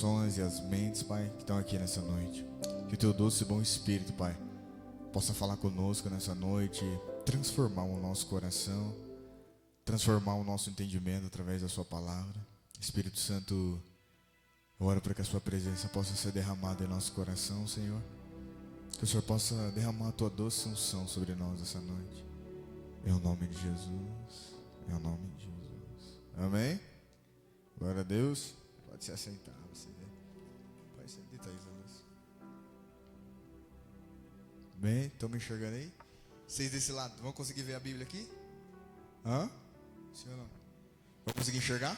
corações e as mentes, Pai, que estão aqui nessa noite. Que o Teu doce e bom Espírito, Pai, possa falar conosco nessa noite, transformar o nosso coração, transformar o nosso entendimento através da Sua palavra. Espírito Santo, eu oro para que a Sua presença possa ser derramada em nosso coração, Senhor. Que o Senhor possa derramar a Tua doce unção sobre nós essa noite. Em nome de Jesus. Em nome de Jesus. Amém? Glória a Deus. Pode se assentar. Você pode se deitar aí, Luz. Bem, estão me enxergando aí? Vocês desse lado, vão conseguir ver a Bíblia aqui? Hã? Sim ou não? Vão conseguir enxergar?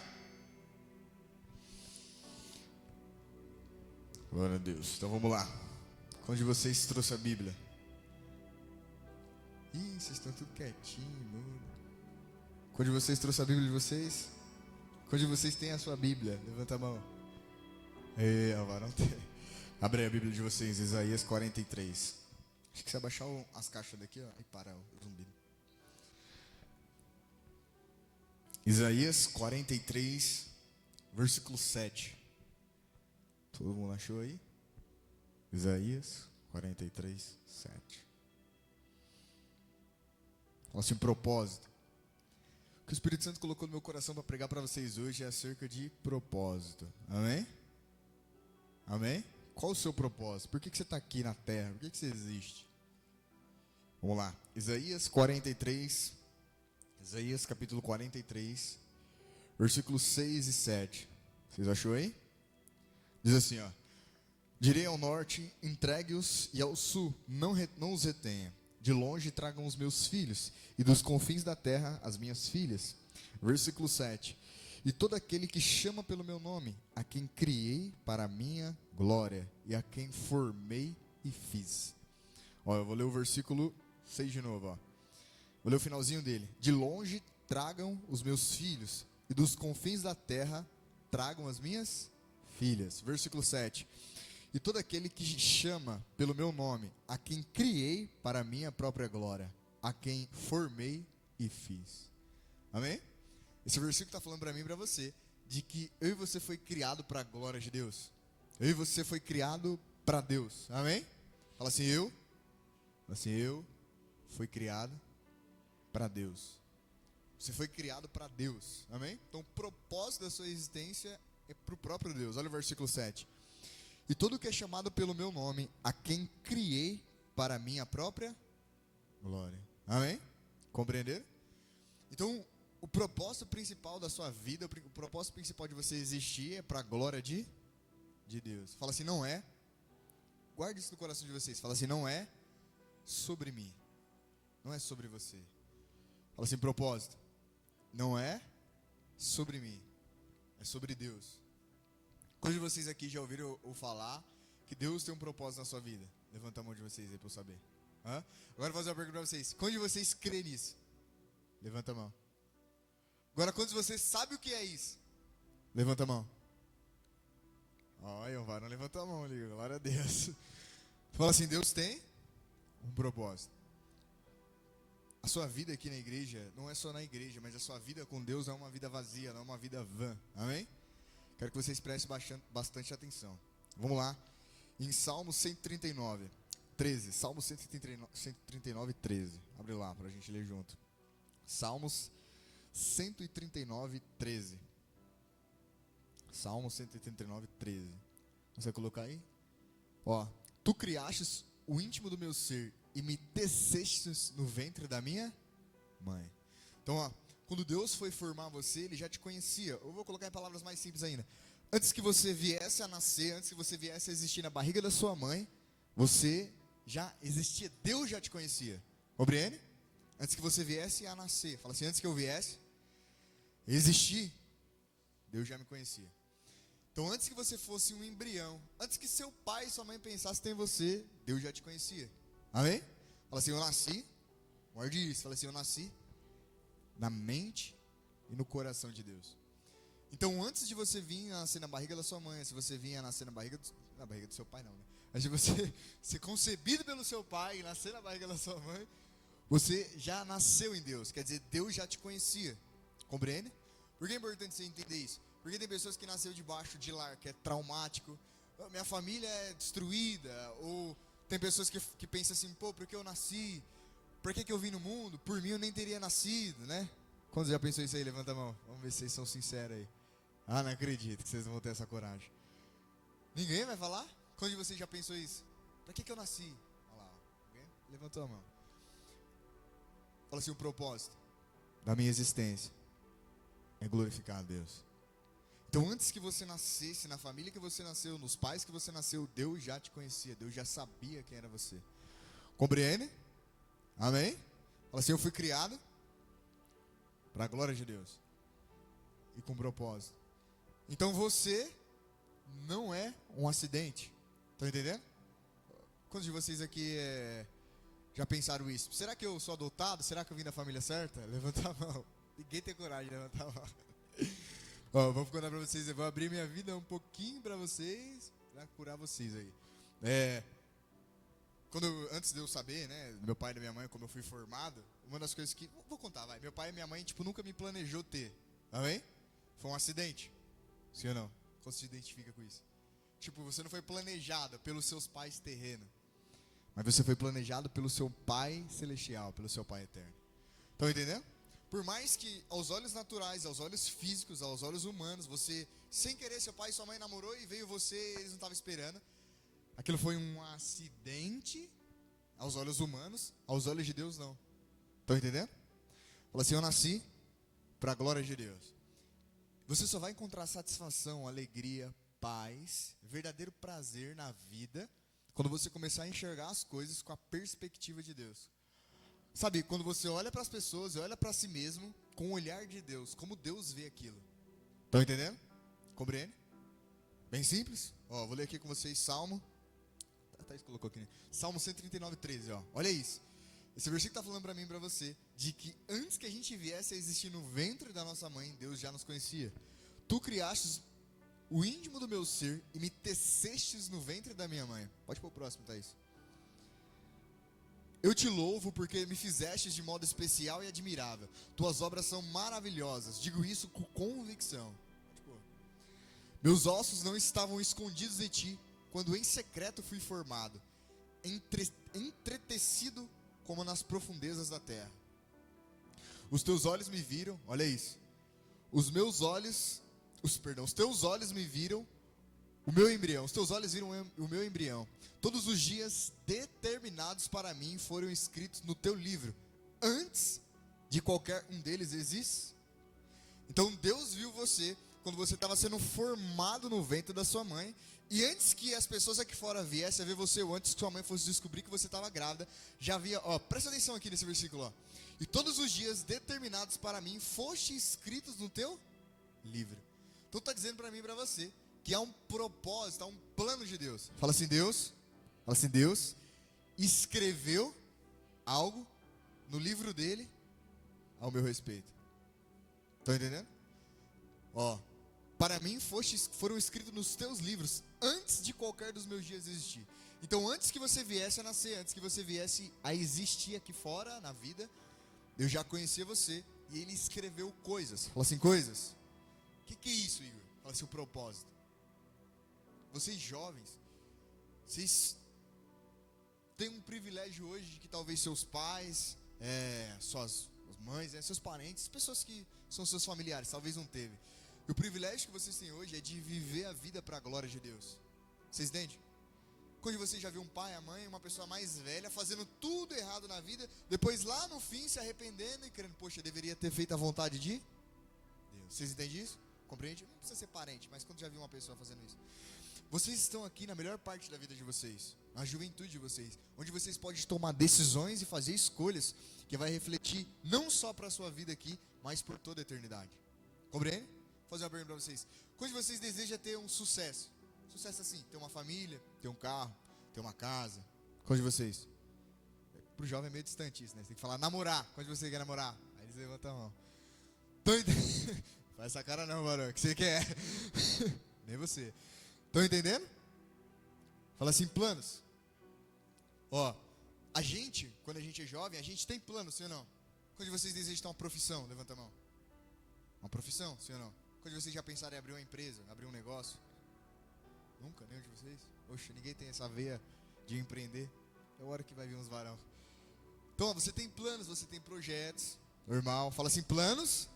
Glória a Deus. Então vamos lá. Quando de vocês trouxe a Bíblia? Ih, vocês estão tudo quietinho, mano. Quando de vocês trouxe a Bíblia de vocês? Quando de vocês tem a sua Bíblia? Levanta a mão. Não tem. Abre aí a Bíblia de vocês, Isaías 43. Acho que você abaixar as caixas daqui, ó, e para o zumbido. Isaías 43, versículo 7. Todo mundo achou aí? Isaías 43, 7. Fala assim, propósito. O que o Espírito Santo colocou no meu coração para pregar para vocês hoje é acerca de propósito. Amém? Amém? Qual o seu propósito? Por que você está aqui na terra? Por que você existe? Vamos lá. Isaías 43. Isaías capítulo 43. Versículos 6 e 7. Vocês achou aí? Diz assim, ó. Direi ao norte, entregue-os, e ao sul, não os retenha. De longe tragam os meus filhos, e dos confins da terra as minhas filhas. Versículo 7. E todo aquele que chama pelo meu nome, a quem criei para a minha glória, e a quem formei e fiz. Ó, eu vou ler o versículo 6 de novo, ó. Vou ler o finalzinho dele. De longe tragam os meus filhos, e dos confins da terra tragam as minhas filhas. Versículo 7. E todo aquele que chama pelo meu nome, a quem criei para a minha própria glória, a quem formei e fiz. Amém? Esse versículo está falando para mim e para você, de que eu e você foi criado para a glória de Deus. Eu e você foi criado para Deus. Amém? Fala assim, eu fui criado para Deus. Você foi criado para Deus. Amém? Então o propósito da sua existência é para o próprio Deus. Olha o versículo 7. E todo que é chamado pelo meu nome, a quem criei para a minha própria glória. Amém? Compreenderam? Então, o propósito principal da sua vida, o propósito principal de você existir é para a glória de Deus. Fala assim, não é. Guarde isso no coração de vocês. Fala assim, não é sobre mim. Não é sobre você. Fala assim, propósito. Não é sobre mim. É sobre Deus. Quantos de vocês aqui já ouviram eu falar que Deus tem um propósito na sua vida? Levanta a mão de vocês aí para eu saber. Agora eu vou fazer uma pergunta para vocês. Quantos de vocês crê nisso? Levanta a mão. Agora, quantos de vocês sabem o que é isso? Levanta a mão. Olha, o varão levantou a mão ali. Glória a Deus. Fala assim, Deus tem um propósito. A sua vida aqui na igreja, não é só na igreja, mas a sua vida com Deus não é uma vida vazia, não é uma vida vã. Amém? Quero que vocês prestem bastante atenção. Vamos lá. Em Salmo 139, 13. Salmo 139, 13. Abre lá para a gente ler junto. Salmos 139, 13. Salmo 139, 13. Você vai colocar aí? Ó. Tu criastes o íntimo do meu ser e me tecestes no ventre da minha mãe. Então, ó. Quando Deus foi formar você, Ele já te conhecia. Eu vou colocar em palavras mais simples ainda. Antes que você viesse a nascer, antes que você viesse a existir na barriga da sua mãe, você já existia. Deus já te conhecia. Compreende? Antes que você viesse a nascer. Fala assim, antes que eu viesse a existir, Deus já me conhecia. Então, antes que você fosse um embrião, antes que seu pai e sua mãe pensassem em você, Deus já te conhecia. Amém? Fala assim, eu nasci. Morde isso. Fala assim, eu nasci na mente e no coração de Deus. Então, antes de você vir a nascer na barriga da sua mãe, se você vinha a nascer na barriga do seu pai, não, né? Antes de você ser concebido pelo seu pai e nascer na barriga da sua mãe, você já nasceu em Deus. Quer dizer, Deus já te conhecia. Compreende? Por que é importante você entender isso? Porque tem pessoas que nasceram debaixo de lar que é traumático, minha família é destruída, ou tem pessoas que pensam assim, pô, por que eu nasci? Por que eu vim no mundo? Por mim eu nem teria nascido, né? Quantos já pensou isso aí? Levanta a mão. Vamos ver se vocês são sinceros aí. Ah, não acredito que vocês vão ter essa coragem. Ninguém vai falar? Quando de vocês já pensou isso? Pra que eu nasci? Olha lá, alguém levantou a mão. Fala assim, o propósito da minha existência é glorificar a Deus. Então antes que você nascesse, na família que você nasceu, nos pais que você nasceu, Deus já te conhecia, Deus já sabia quem era você. Compreende? Amém? Fala assim, eu fui criado para a glória de Deus e com propósito. Então você não é um acidente. Estão entendendo? Quantos de vocês aqui já pensaram isso? Será que eu sou adotado? Será que eu vim da família certa? Levanta a mão. Ninguém tem coragem de levantar a mão. Ó, vou contar para vocês, eu vou abrir minha vida um pouquinho para vocês, para curar vocês aí. Antes de eu saber, né, do meu pai e da minha mãe, como eu fui formado, uma das coisas que... Vou contar, vai. Meu pai e minha mãe, nunca me planejou ter. Amém? Foi um acidente. Sim ou não? Como você se identifica com isso? Você não foi planejado pelos seus pais terrenos, mas você foi planejado pelo seu pai celestial, pelo seu pai eterno. Estão entendendo? Por mais que aos olhos naturais, aos olhos físicos, aos olhos humanos, você, sem querer, seu pai e sua mãe namorou e veio você, eles não estavam esperando. Aquilo foi um acidente aos olhos humanos, aos olhos de Deus não. Estão entendendo? Fala assim, eu nasci para a glória de Deus. Você só vai encontrar satisfação, alegria, paz, verdadeiro prazer na vida, quando você começar a enxergar as coisas com a perspectiva de Deus. Sabe, quando você olha para as pessoas e olha para si mesmo com o olhar de Deus, como Deus vê aquilo. Estão entendendo? Compreende? Bem simples. Ó, vou ler aqui com vocês Salmo. Thaís colocou aqui, né? Salmo 139:13, ó. Olha isso. Esse versículo está falando para mim e para você de que antes que a gente viesse a existir no ventre da nossa mãe, Deus já nos conhecia. Tu criastes o íntimo do meu ser e me tecestes no ventre da minha mãe. Pode pôr o próximo, Thaís. Eu te louvo porque me fizestes de modo especial e admirável. Tuas obras são maravilhosas. Digo isso com convicção. Meus ossos não estavam escondidos em ti, quando em secreto fui formado, entretecido como nas profundezas da terra. Os teus olhos me viram, olha isso. Os teus olhos me viram o meu embrião. Os teus olhos viram o meu embrião. Todos os dias determinados para mim foram escritos no teu livro, antes de qualquer um deles existir. Então Deus viu você quando você estava sendo formado no ventre da sua mãe, e antes que as pessoas aqui fora viessem a ver você, ou antes que sua mãe fosse descobrir que você estava grávida, já havia, presta atenção aqui nesse versículo, ó. E todos os dias determinados para mim foste escritos no teu livro. Então está dizendo para mim e para você que há um propósito, há um plano de Deus. Fala assim, Deus escreveu algo no livro dele ao meu respeito. Estão entendendo? Para mim foram escritos nos teus livros antes de qualquer dos meus dias existir. Então antes que você viesse a nascer, antes que você viesse a existir aqui fora na vida, eu já conhecia você e ele escreveu coisas. Fala assim, coisas. O que é isso, Igor? Fala assim, o propósito. Vocês jovens, vocês têm um privilégio hoje de que talvez seus pais, suas mães, seus parentes, pessoas que são seus familiares, talvez não teve. E o privilégio que vocês têm hoje é de viver a vida para a glória de Deus. Vocês entendem? Quando você já viu um pai, a mãe, uma pessoa mais velha fazendo tudo errado na vida, depois lá no fim se arrependendo e querendo, poxa, eu deveria ter feito a vontade de Deus. Vocês entendem isso? Compreende? Não precisa ser parente, mas quando já viu uma pessoa fazendo isso. Vocês estão aqui na melhor parte da vida de vocês, na juventude de vocês, onde vocês podem tomar decisões e fazer escolhas que vai refletir não só para a sua vida aqui, mas por toda a eternidade. Compreende? Vou fazer uma pergunta para vocês. Quando vocês desejam ter um sucesso? Sucesso assim, ter uma família, ter um carro, ter uma casa. Qual de vocês? Pro jovem é meio distante isso, né? Você tem que falar namorar. Qual de vocês quer namorar? Aí eles levantam a mão. Faz essa cara não, varão. O que você quer? Nem você. Estão entendendo? Fala assim, planos. A gente, quando a gente é jovem, a gente tem planos, sim ou não? Quando vocês desejam ter uma profissão? Levanta a mão. Uma profissão, sim ou não? Quando vocês já pensaram em abrir uma empresa, abrir um negócio? Nunca, nenhum de vocês? Oxe, ninguém tem essa veia de empreender. É a hora que vai vir uns varão. Então, ó, você tem planos, você tem projetos. Normal. Fala assim, planos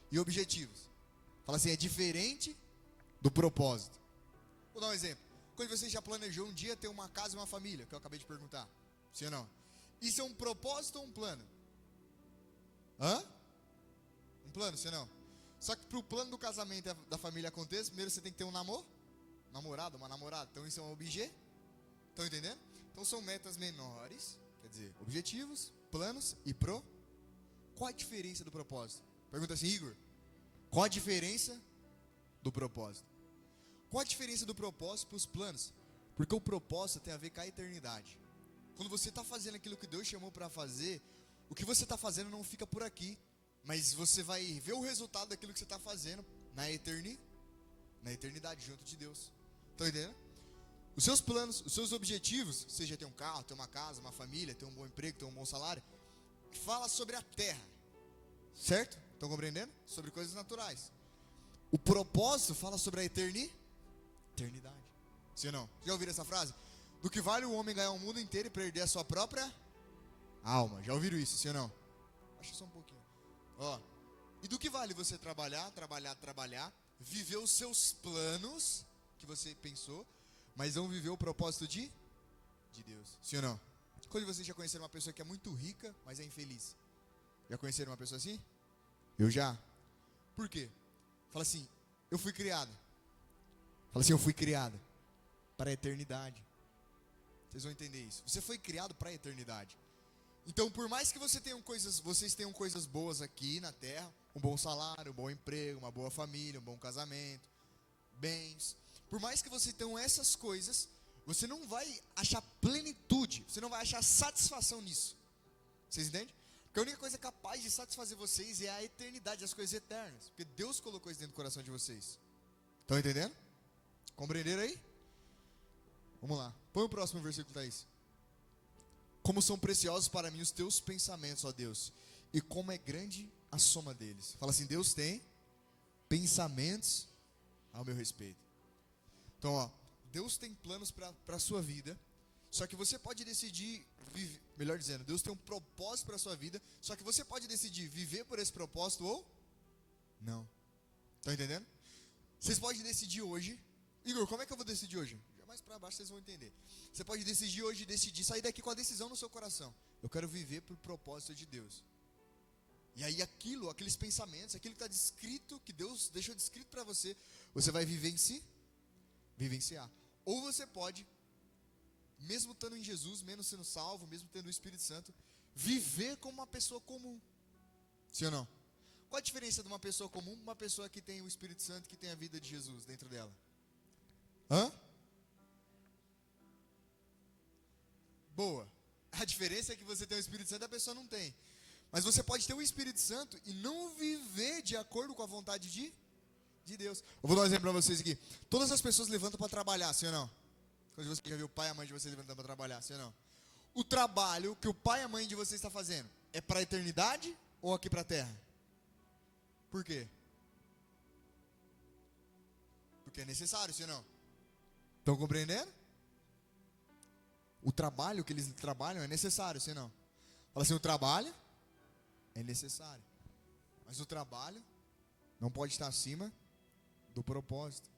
e objetivos. Fala assim, é diferente do propósito. Vou dar um exemplo. Quando você já planejou um dia ter uma casa e uma família, que eu acabei de perguntar. Sim ou não? Isso é um propósito ou um plano? Hã? Um plano, sim ou não? Só que para o plano do casamento e da família acontecer, primeiro você tem que ter um namorado, uma namorada. Então isso é um objeto. Estão entendendo? Então são metas menores, quer dizer, objetivos, planos e Qual a diferença do propósito? Pergunta assim, Igor, qual a diferença do propósito? Qual a diferença do propósito para os planos? Porque o propósito tem a ver com a eternidade. Quando você está fazendo aquilo que Deus chamou para fazer, o que você está fazendo não fica por aqui, mas você vai ver o resultado daquilo que você está fazendo na eternidade, junto de Deus. Estão entendendo? Os seus planos, os seus objetivos, seja ter um carro, ter uma casa, uma família, ter um bom emprego, ter um bom salário, fala sobre a terra, certo? Estão compreendendo? Sobre coisas naturais. O propósito fala sobre a eternidade. Sim ou não? Já ouviram essa frase? Do que vale o homem ganhar o mundo inteiro e perder a sua própria alma. Já ouviram isso, sim ou não? Acho só um pouquinho. Ó, e do que vale você trabalhar, viver os seus planos que você pensou, mas não viver o propósito de Deus. Sim ou não? Quando vocês já conheceram uma pessoa que é muito rica, mas é infeliz? Já conheceram uma pessoa assim? Eu já. Por quê? Fala assim, eu fui criada para a eternidade. Vocês vão entender isso. Você foi criado para a eternidade. Então, por mais que vocês tenham coisas boas aqui na terra, um bom salário, um bom emprego, uma boa família, um bom casamento, bens, por mais que você tenha essas coisas, você não vai achar plenitude, você não vai achar satisfação nisso. Vocês entendem? Porque a única coisa capaz de satisfazer vocês é a eternidade, as coisas eternas. Porque Deus colocou isso dentro do coração de vocês. Estão entendendo? Compreenderam aí? Vamos lá. Põe o próximo versículo, Thaís. Como são preciosos para mim os teus pensamentos, ó Deus, e como é grande a soma deles. Fala assim, Deus tem pensamentos ao meu respeito. Então, ó, Deus tem planos para a sua vida, só que você pode decidir, melhor dizendo, Deus tem um propósito para a sua vida, só que você pode decidir viver por esse propósito ou não. Estão entendendo? Vocês podem decidir hoje. Igor, como é que eu vou decidir hoje? Mais para baixo vocês vão entender. Você pode decidir hoje, sair daqui com a decisão no seu coração. Eu quero viver por propósito de Deus. E aí aqueles pensamentos, aquilo que está descrito, que Deus deixou descrito para você, você vai vivenciar. Ou você pode, mesmo estando em Jesus, mesmo sendo salvo, mesmo tendo o Espírito Santo, viver como uma pessoa comum. Sim ou não? Qual a diferença de uma pessoa comum para uma pessoa que tem o Espírito Santo, que tem a vida de Jesus dentro dela? Hã? Boa. A diferença é que você tem o Espírito Santo e a pessoa não tem. Mas você pode ter o Espírito Santo e não viver de acordo com a vontade de Deus. Eu vou dar um exemplo para vocês aqui. Todas as pessoas levantam para trabalhar, sim ou não? Quando você já viu o pai e a mãe de vocês levantando para trabalhar, sim ou não? O trabalho que o pai e a mãe de vocês estão fazendo é para a eternidade ou aqui para a terra? Por quê? Porque é necessário, sim ou não? Estão compreendendo? O trabalho que eles trabalham é necessário, sim ou não? Fala assim, o trabalho é necessário. Mas o trabalho não pode estar acima do propósito.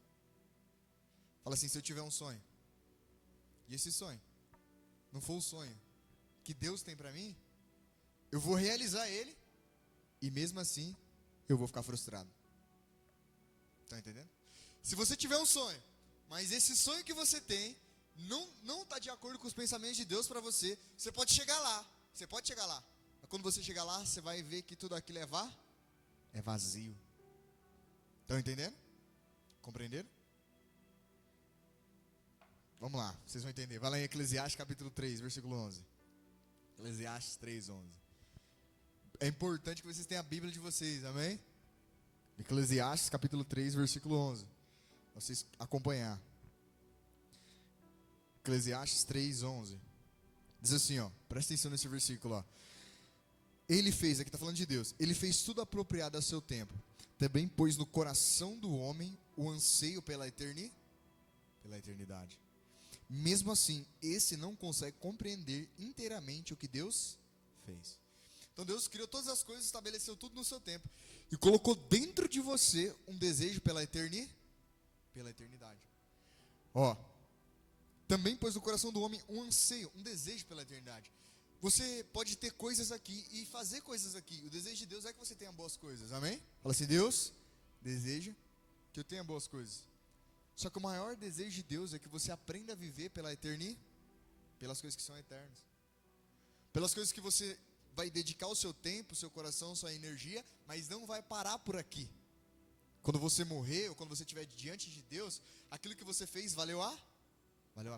Fala assim, se eu tiver um sonho, e esse sonho não for o sonho que Deus tem para mim, eu vou realizar ele, e mesmo assim, eu vou ficar frustrado. Está entendendo? Se você tiver um sonho, mas esse sonho que você tem não está de acordo com os pensamentos de Deus para você, você pode chegar lá. Mas quando você chegar lá, você vai ver que tudo aquilo é vazio. Estão entendendo? Compreenderam? Vamos lá, vocês vão entender. Vai lá em Eclesiastes capítulo 3, versículo 11. Eclesiastes 3, 11. É importante que vocês tenham a Bíblia de vocês, amém? Eclesiastes capítulo 3, versículo 11. Para vocês acompanhar. Eclesiastes 3, 11. Diz assim, ó, presta atenção nesse versículo, ó. Ele fez, aqui está falando de Deus, ele fez tudo apropriado a seu tempo. também pôs no coração do homem o anseio pela eternidade. Mesmo assim, esse não consegue compreender inteiramente o que Deus fez. Então Deus criou todas as coisas, estabeleceu tudo no seu tempo e colocou dentro de você um desejo pela eternidade. Também pôs no coração do homem um anseio, um desejo pela eternidade. Você pode ter coisas aqui e fazer coisas aqui. O desejo de Deus é que você tenha boas coisas, amém? Fala assim, Deus deseja que eu tenha boas coisas. Só que o maior desejo de Deus é que você aprenda a viver pela eternidade, pelas coisas que são eternas. Pelas coisas que você vai dedicar o seu tempo, o seu coração, sua energia, mas não vai parar por aqui. Quando você morrer, ou quando você estiver diante de Deus, aquilo que você fez valeu a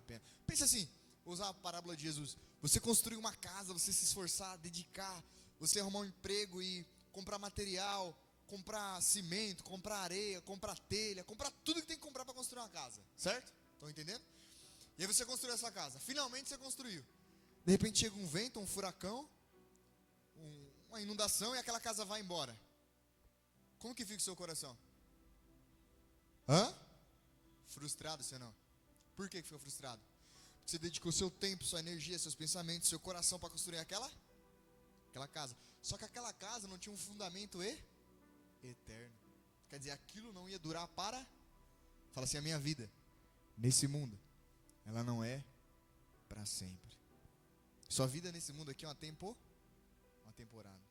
pena. Pensa assim, vou usar a parábola de Jesus. Você construir uma casa, você se esforçar, dedicar, você arrumar um emprego e comprar material, comprar cimento, comprar areia, comprar telha, comprar tudo que tem que comprar para construir uma casa, certo? Estão entendendo? E aí você construiu essa casa, finalmente você construiu. De repente chega um vento, um furacão, uma inundação e aquela casa vai embora. Como que fica o seu coração? Frustrado, você não? Por que fica frustrado? Porque você dedicou seu tempo, sua energia, seus pensamentos, seu coração para construir aquela casa. Só que aquela casa não tinha um fundamento eterno. Quer dizer, aquilo não ia durar para... Fala assim, a minha vida, nesse mundo, ela não é para sempre. Sua vida nesse mundo aqui é uma temporada.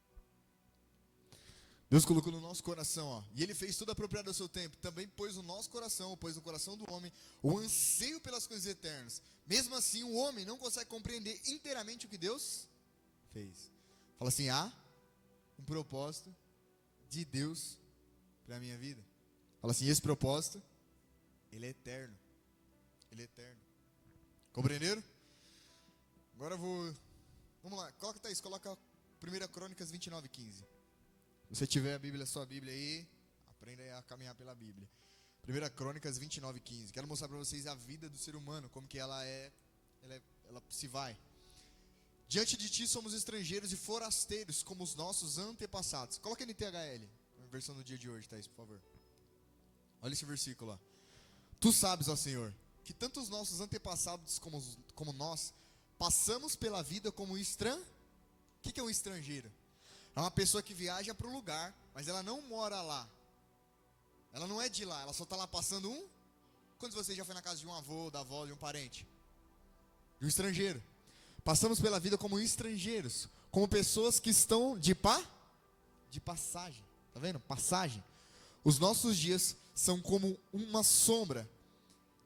Deus colocou no nosso coração, e Ele fez tudo apropriado ao seu tempo. Também pôs no nosso coração, pôs no coração do homem, o anseio pelas coisas eternas. Mesmo assim, o homem não consegue compreender inteiramente o que Deus fez. Fala assim, há um propósito de Deus para a minha vida. Fala assim, esse propósito, ele é eterno. Ele é eterno. Compreenderam? Agora vamos lá, coloca, Thaís, coloca 1 Crônicas 29:15. Se você tiver a Bíblia, sua Bíblia aí, aprenda a caminhar pela Bíblia. 1 Crônicas 29:15. Quero mostrar para vocês a vida do ser humano, como que ela se vai. Diante de ti somos estrangeiros e forasteiros, como os nossos antepassados. Coloca NTHL, a versão do dia de hoje, Thaís, por favor. Olha esse versículo lá. Tu sabes, ó Senhor, que tanto os nossos antepassados como nós, passamos pela vida como estrangeiro. O que é um estrangeiro? É uma pessoa que viaja para um lugar, mas ela não mora lá. Ela não é de lá, ela só está lá passando Quantos de vocês já foi na casa de um avô, da avó, de um parente? De um estrangeiro. Passamos pela vida como estrangeiros, como pessoas que estão de passagem. Tá vendo? Passagem. Os nossos dias são como uma sombra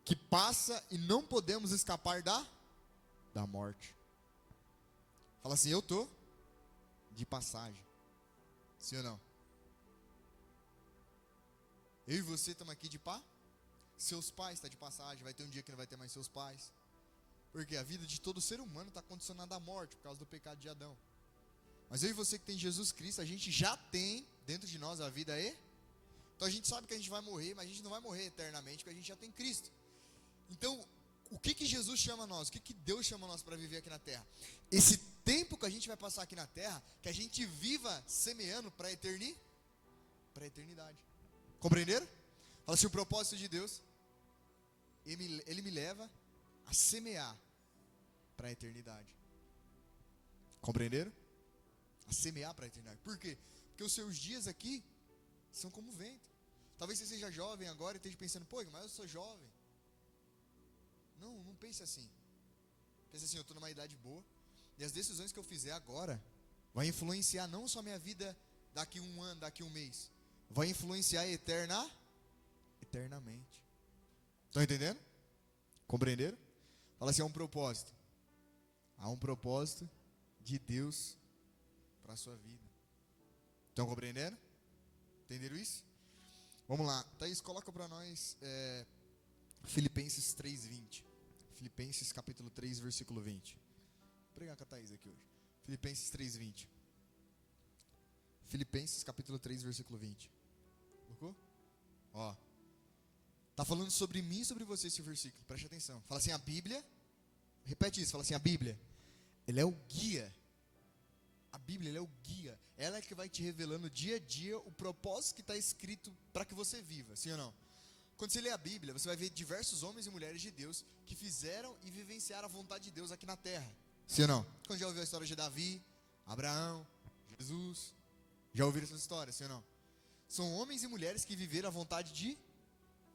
que passa e não podemos escapar da morte. Fala assim, eu tô de passagem. Sim ou não? Eu e você estamos aqui de Seus pais estão de passagem. Vai ter um dia que não vai ter mais seus pais. Porque a vida de todo ser humano está condicionada à morte por causa do pecado de Adão. Mas eu e você que tem Jesus Cristo, a gente já tem dentro de nós a vida Então a gente sabe que a gente vai morrer, mas a gente não vai morrer eternamente, porque a gente já tem Cristo. Então, o que Jesus chama nós? O que Deus chama nós para viver aqui na terra? Esse tempo que a gente vai passar aqui na terra, que a gente viva semeando para a eternidade. Compreenderam? Fala assim, o propósito de Deus, Ele me leva a semear para a eternidade. Compreenderam? A semear para a eternidade. Por quê? Porque os seus dias aqui são como vento. Talvez você seja jovem agora e esteja pensando, pô, mas eu sou jovem. Não pense assim. Pense assim, eu estou numa idade boa. E as decisões que eu fizer agora vai influenciar não só a minha vida daqui um ano, daqui um mês. Vai influenciar eternamente. Estão entendendo? Compreenderam? Fala assim, há um propósito. Há um propósito de Deus para a sua vida. Estão compreendendo? Entenderam isso? Vamos lá. Thaís, coloca para nós Filipenses 3:20. Filipenses capítulo 3, versículo 20. Vou pregar com a Thaís aqui hoje. Filipenses 3:20. Filipenses capítulo 3, versículo 20. Colocou? Ó. Está falando sobre mim e sobre você esse versículo. Preste atenção. Fala assim, a Bíblia. Repete isso. Fala assim, a Bíblia. Ela é o guia A Bíblia, ela é o guia. Ela é que vai te revelando dia a dia o propósito que está escrito para que você viva, sim ou não? Quando você lê a Bíblia, você vai ver diversos homens e mulheres de Deus que fizeram e vivenciaram a vontade de Deus aqui na terra, sim ou não? Quando já ouviu a história de Davi, Abraão, Jesus, já ouviram essas histórias, sim ou não? São homens e mulheres que viveram a vontade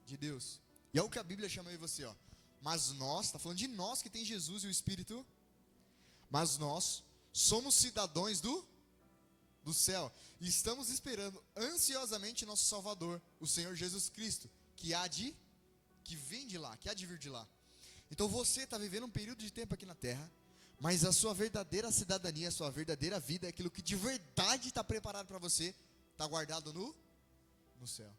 de Deus. E é o que a Bíblia chama de você, ó. Mas nós, está falando de nós que tem Jesus e o Espírito, mas nós somos cidadãos do céu e estamos esperando ansiosamente nosso Salvador, o Senhor Jesus Cristo, que vem de lá, que há de vir de lá. Então você está vivendo um período de tempo aqui na terra, mas a sua verdadeira cidadania, a sua verdadeira vida, é aquilo que de verdade está preparado para você, está guardado no céu.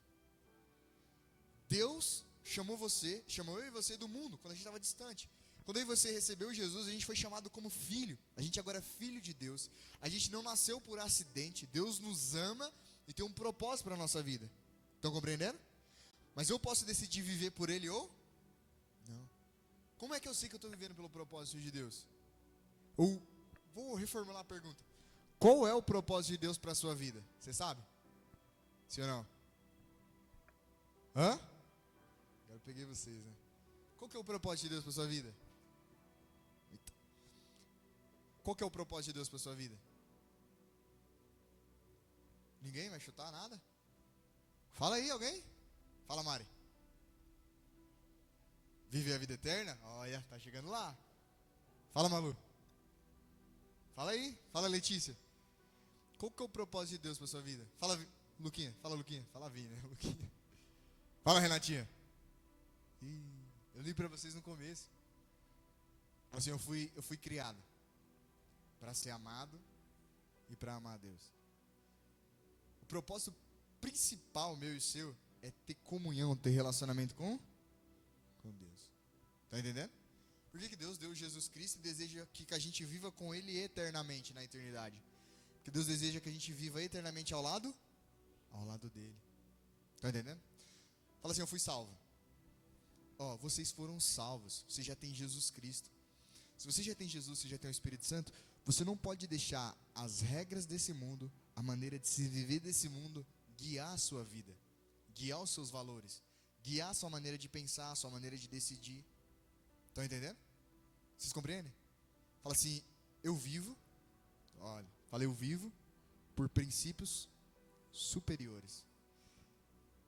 Deus chamou eu e você do mundo, quando a gente estava distante. Quando eu e você recebeu Jesus, a gente foi chamado como filho. A gente agora é filho de Deus. A gente não nasceu por acidente. Deus nos ama e tem um propósito para a nossa vida. Estão compreendendo? Mas eu posso decidir viver por Ele ou não. Como é que eu sei que eu estou vivendo pelo propósito de Deus? Ou, vou reformular a pergunta. Qual é o propósito de Deus para a sua vida? Você sabe? Sim ou não? Hã? Agora eu peguei vocês, né? Qual que é o propósito de Deus para a sua vida? Eita. Qual que é o propósito de Deus para a sua vida? Ninguém vai chutar nada? Fala aí, alguém? Fala, Mari. Viver a vida eterna? Olha, tá chegando lá. Fala, Malu. Fala aí. Fala, Letícia. Qual que é o propósito de Deus para a sua vida? Fala, Luquinha. Fala, Luquinha. Fala, Vi, né? Luquinha. Fala, Renatinha. Eu li para vocês no começo. Assim, eu fui criado para ser amado e para amar a Deus. O propósito principal meu e seu é ter comunhão, ter relacionamento com Deus. Tá entendendo? Por que Deus deu Jesus Cristo e deseja que a gente viva com Ele eternamente na eternidade? Porque Deus deseja que a gente viva eternamente ao lado dele. Tá entendendo? Fala assim, eu fui salvo. Ó, vocês foram salvos. Você já tem Jesus Cristo. Se você já tem Jesus, você já tem o Espírito Santo, você não pode deixar as regras desse mundo, a maneira de se viver desse mundo, guiar a sua vida, guiar os seus valores, guiar a sua maneira de pensar, a sua maneira de decidir. Estão entendendo? Vocês compreendem? Fala assim, eu vivo por princípios superiores.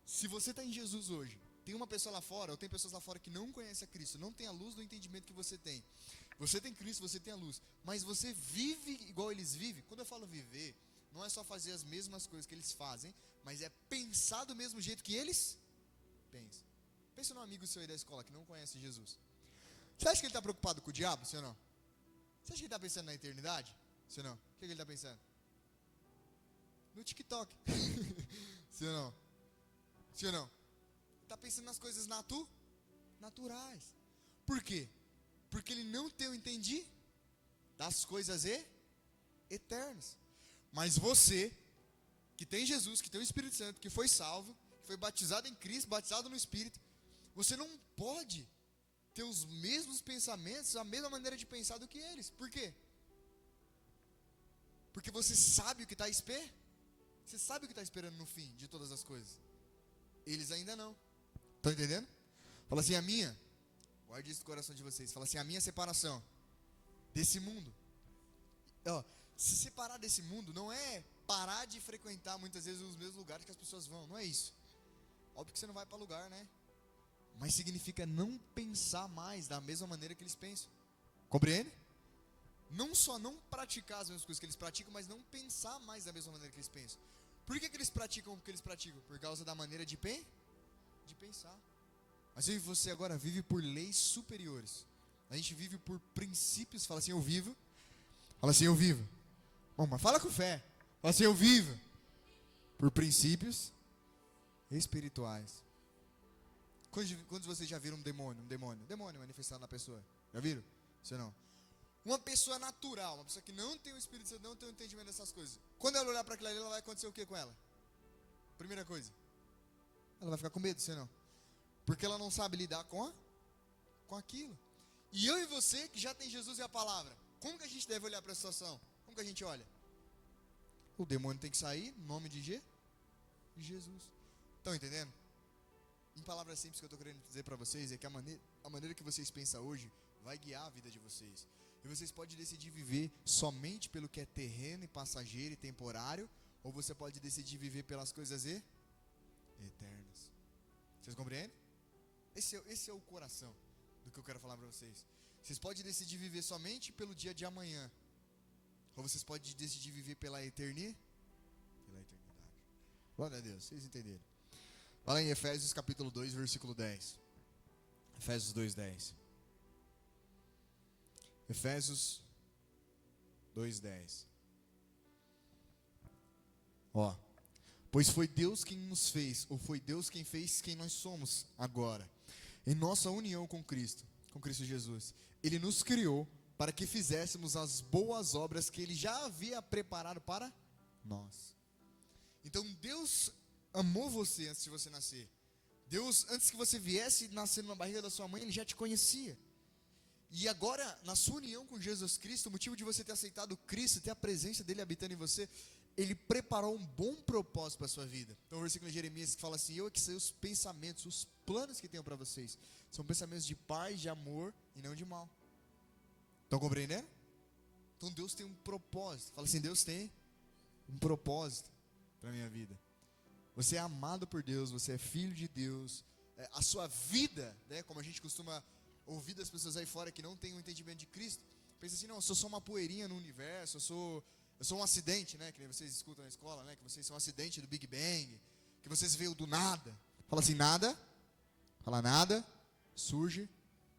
Se você está em Jesus hoje, tem uma pessoa lá fora, ou tem pessoas lá fora que não conhecem a Cristo, não tem a luz do entendimento que você tem. Você tem Cristo, você tem a luz, mas você vive igual eles vivem. Quando eu falo viver, não é só fazer as mesmas coisas que eles fazem, mas é pensar do mesmo jeito que eles pensam. Pensa num amigo seu aí da escola que não conhece Jesus. Você acha que ele está preocupado com o diabo, sim ou não? Você acha que ele está pensando na eternidade, sim ou não? O que ele está pensando? No TikTok. Sim ou não? Sim ou não? Está pensando nas coisas naturais. Por quê? Porque ele não tem o entendi das coisas eternas. Mas você, que tem Jesus, que tem o Espírito Santo, que foi salvo, que foi batizado em Cristo, batizado no Espírito, você não pode ter os mesmos pensamentos, a mesma maneira de pensar do que eles. Por quê? Porque você sabe o que está esperando. Você sabe o que está esperando no fim de todas as coisas. Eles ainda não. Estão entendendo? Fala assim, guarde isso no coração de vocês. Fala assim, a minha separação desse mundo. Ó, se separar desse mundo não é parar de frequentar muitas vezes os mesmos lugares que as pessoas vão. Não é isso. Óbvio que você não vai para lugar, né? Mas significa não pensar mais da mesma maneira que eles pensam. Compreende? Não só não praticar as mesmas coisas que eles praticam, mas não pensar mais da mesma maneira que eles pensam. Por que eles praticam o que eles praticam? Por causa da maneira de pensar. Mas eu e você agora vive por leis superiores. A gente vive por princípios. Fala assim, eu vivo. Fala assim, eu vivo. Bom, mas fala com fé. Fala assim, eu vivo por princípios espirituais. Quantos de vocês já viram um demônio manifestado na pessoa? Já viram? Você não? Uma pessoa natural, uma pessoa que não tem o Espírito Santo, não tem o entendimento dessas coisas. Quando ela olhar para aquilo ali, ela vai acontecer o que com ela? Primeira coisa, ela vai ficar com medo, você não? Porque ela não sabe lidar com aquilo. E eu e você, que já tem Jesus e a palavra, como que a gente deve olhar para a situação? Como que a gente olha? o demônio tem que sair, no nome de Jesus. Estão entendendo? Em palavras simples, que eu estou querendo dizer para vocês é que a maneira que vocês pensam hoje vai guiar a vida de vocês. E vocês podem decidir viver somente pelo que é terreno e passageiro e temporário, ou você pode decidir viver pelas coisas eternas. Vocês compreendem? Esse é o coração do que eu quero falar para vocês. Vocês podem decidir viver somente pelo dia de amanhã, ou vocês podem decidir viver pela eternidade. Glória a Deus, vocês entenderam. Fala em Efésios capítulo 2, versículo 10. Efésios 2, 10. Efésios 2, 10. Ó. Pois foi Deus quem nos fez, ou foi Deus quem fez quem nós somos agora, em nossa união com Cristo Jesus. Ele nos criou para que fizéssemos as boas obras que Ele já havia preparado para nós. Então Deus amou você antes de você nascer. Deus, antes que você viesse nascer na barriga da sua mãe, Ele já te conhecia. E agora, na sua união com Jesus Cristo, o motivo de você ter aceitado Cristo, ter a presença dEle habitando em você, Ele preparou um bom propósito para a sua vida. Então o versículo de Jeremias que fala assim: eu é que sei os pensamentos, os planos que tenho para vocês. São pensamentos de paz, de amor e não de mal. Estão compreendendo? Então Deus tem um propósito. Fala assim: Deus tem um propósito para a minha vida. Você é amado por Deus, você é filho de Deus. A sua vida, né, como a gente costuma ouvir das pessoas aí fora que não têm um entendimento de Cristo, pensa assim: não, eu sou só uma poeirinha no universo, eu sou um acidente, né, que nem vocês escutam na escola, né, que vocês são um acidente do Big Bang, que vocês veio do nada. Fala assim: nada, fala nada, surge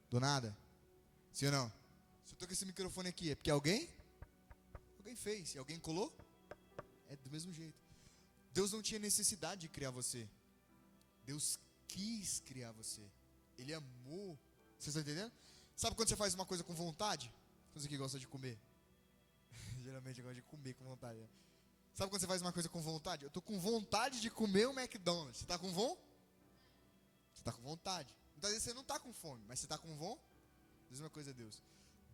do nada. Sim ou não? Se eu tô com esse microfone aqui, é porque alguém fez, e alguém colou, é do mesmo jeito. Deus não tinha necessidade de criar você. Deus quis criar você. Ele amou. Vocês estão entendendo? Sabe quando você faz uma coisa com vontade? Você que gosta de comer. Geralmente eu gosto de comer com vontade. Né? Sabe quando você faz uma coisa com vontade? Eu tô com vontade de comer o McDonald's. Você tá com vontade? Você tá com vontade. Então às vezes você não tá com fome, mas você tá com vontade. Mesma coisa é Deus.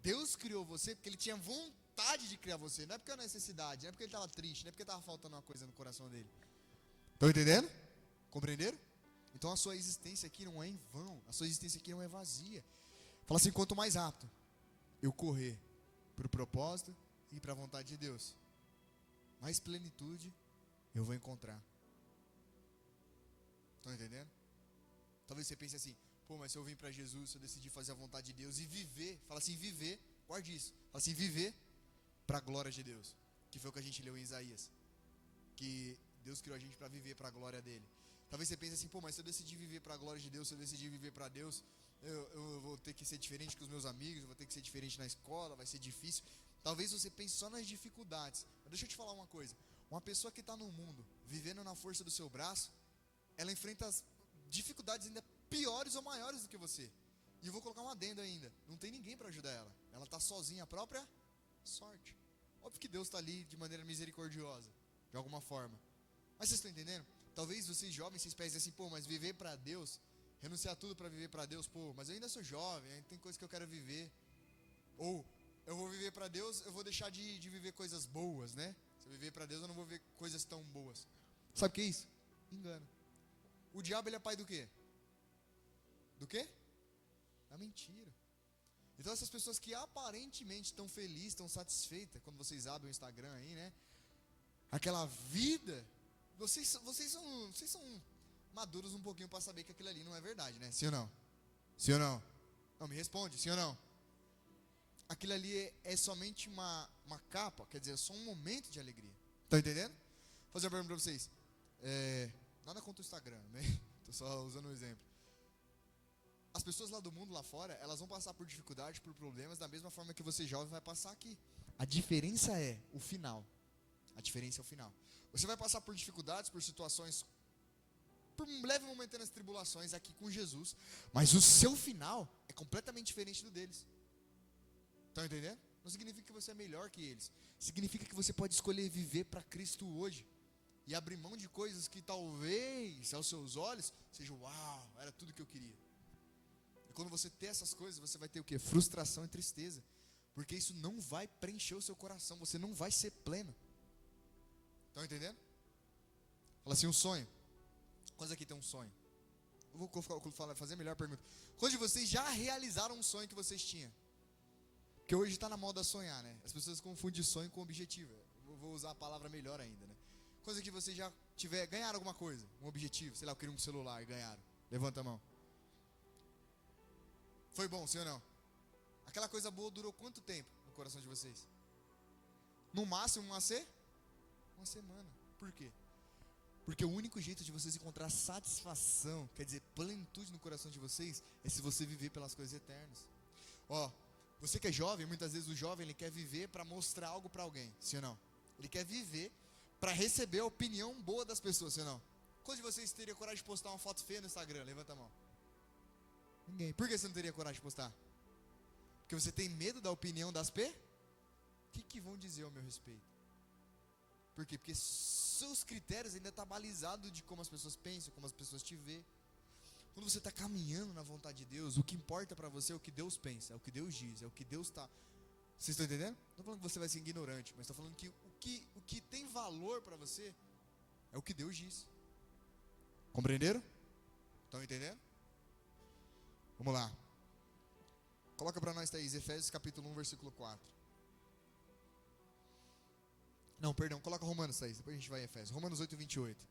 Deus criou você porque Ele tinha vontade de criar você. Não é porque é necessidade, não é porque Ele estava triste, não é porque estava faltando uma coisa no coração dele. Estão entendendo? Compreenderam? Então a sua existência aqui não é em vão. A sua existência aqui não é vazia. Fala assim: quanto mais rápido eu correr para o propósito e para a vontade de Deus, mais plenitude eu vou encontrar. Estão entendendo? Talvez você pense assim: pô, mas se eu vim para Jesus, se eu decidir fazer a vontade de Deus e viver, fala assim: viver, guarde isso, fala assim: viver para a glória de Deus, que foi o que a gente leu em Isaías, que Deus criou a gente para viver para a glória dele. Talvez você pense assim: pô, mas se eu decidir viver para a glória de Deus, se eu decidir viver para Deus, eu vou ter que ser diferente com os meus amigos, eu vou ter que ser diferente na escola, vai ser difícil. Talvez você pense só nas dificuldades. Mas deixa eu te falar uma coisa: uma pessoa que está no mundo, vivendo na força do seu braço, ela enfrenta as dificuldades ainda piores ou maiores do que você. E eu vou colocar um adendo ainda: não tem ninguém para ajudar ela. Ela está sozinha, a própria sorte. Óbvio que Deus está ali de maneira misericordiosa, de alguma forma. Mas vocês estão entendendo? Talvez vocês jovens, vocês pensem assim: pô, mas viver para Deus, renunciar tudo para viver para Deus, pô, mas eu ainda sou jovem, ainda tem coisa que eu quero viver. Ou, eu vou viver para Deus, eu vou deixar de viver coisas boas, né? Se eu viver para Deus, eu não vou viver coisas tão boas. Sabe o que é isso? Engano. O diabo, ele é pai do quê? Do quê? Da mentira. Então essas pessoas que aparentemente estão felizes, estão satisfeitas, quando vocês abrem o Instagram aí, né? Aquela vida, vocês são maduros um pouquinho para saber que aquilo ali não é verdade, né? Sim ou não? Sim ou não? Não, me responde, sim ou não? Aquilo ali é somente uma capa, quer dizer, é só um momento de alegria. Estão entendendo? Vou fazer uma pergunta para vocês. Nada contra o Instagram, né? Estou só usando um exemplo. As pessoas lá do mundo, lá fora, elas vão passar por dificuldade, por problemas, da mesma forma que você jovem vai passar aqui. A diferença é o final. A diferença é o final. Você vai passar por dificuldades, por situações, por leve momentâneas tribulações aqui com Jesus, mas o seu final é completamente diferente do deles. Estão entendendo? Não significa que você é melhor que eles. Significa que você pode escolher viver para Cristo hoje e abrir mão de coisas que talvez, aos seus olhos, seja uau, era tudo que eu queria. E quando você ter essas coisas, você vai ter o quê? Frustração e tristeza. Porque isso não vai preencher o seu coração, você não vai ser pleno. Estão entendendo? Fala assim, um sonho. Quantos aqui tem um sonho? Eu vou fazer a melhor pergunta. Quantos de vocês já realizaram um sonho que vocês tinham? Porque hoje está na moda sonhar, né? As pessoas confundem sonho com objetivo. Eu vou usar a palavra melhor ainda, né? Quantos aqui vocês já ganharam alguma coisa? Um objetivo, sei lá, eu queria um celular e ganharam. Levanta a mão. Foi bom, sim ou não? Aquela coisa boa durou quanto tempo no coração de vocês? No máximo uma semana. Por quê? Porque o único jeito de vocês encontrar satisfação, quer dizer, plenitude no coração de vocês, é se você viver pelas coisas eternas. Ó, você que é jovem, muitas vezes o jovem ele quer viver para mostrar algo para alguém, sim ou não? Ele quer viver para receber a opinião boa das pessoas, sim ou não? Quantos de vocês teriam coragem de postar uma foto feia no Instagram? Levanta a mão. Ninguém. Por que você não teria coragem de postar? Porque você tem medo da opinião das P? O que vão dizer ao meu respeito? Por quê? Porque seus critérios ainda estão balizados de como as pessoas pensam, como as pessoas te veem. Quando você está caminhando na vontade de Deus, o que importa para você é o que Deus pensa, é o que Deus diz, é o que Deus está... Vocês estão entendendo? Não estou falando que você vai ser ignorante, mas estou falando que o que tem valor para você é o que Deus diz. Compreenderam? Estão entendendo? Vamos lá. Coloca para nós, Thaís, Efésios capítulo 1, versículo 4. Não, perdão, coloca Romanos, Thaís, depois a gente vai em Efésios. Romanos 8, 28.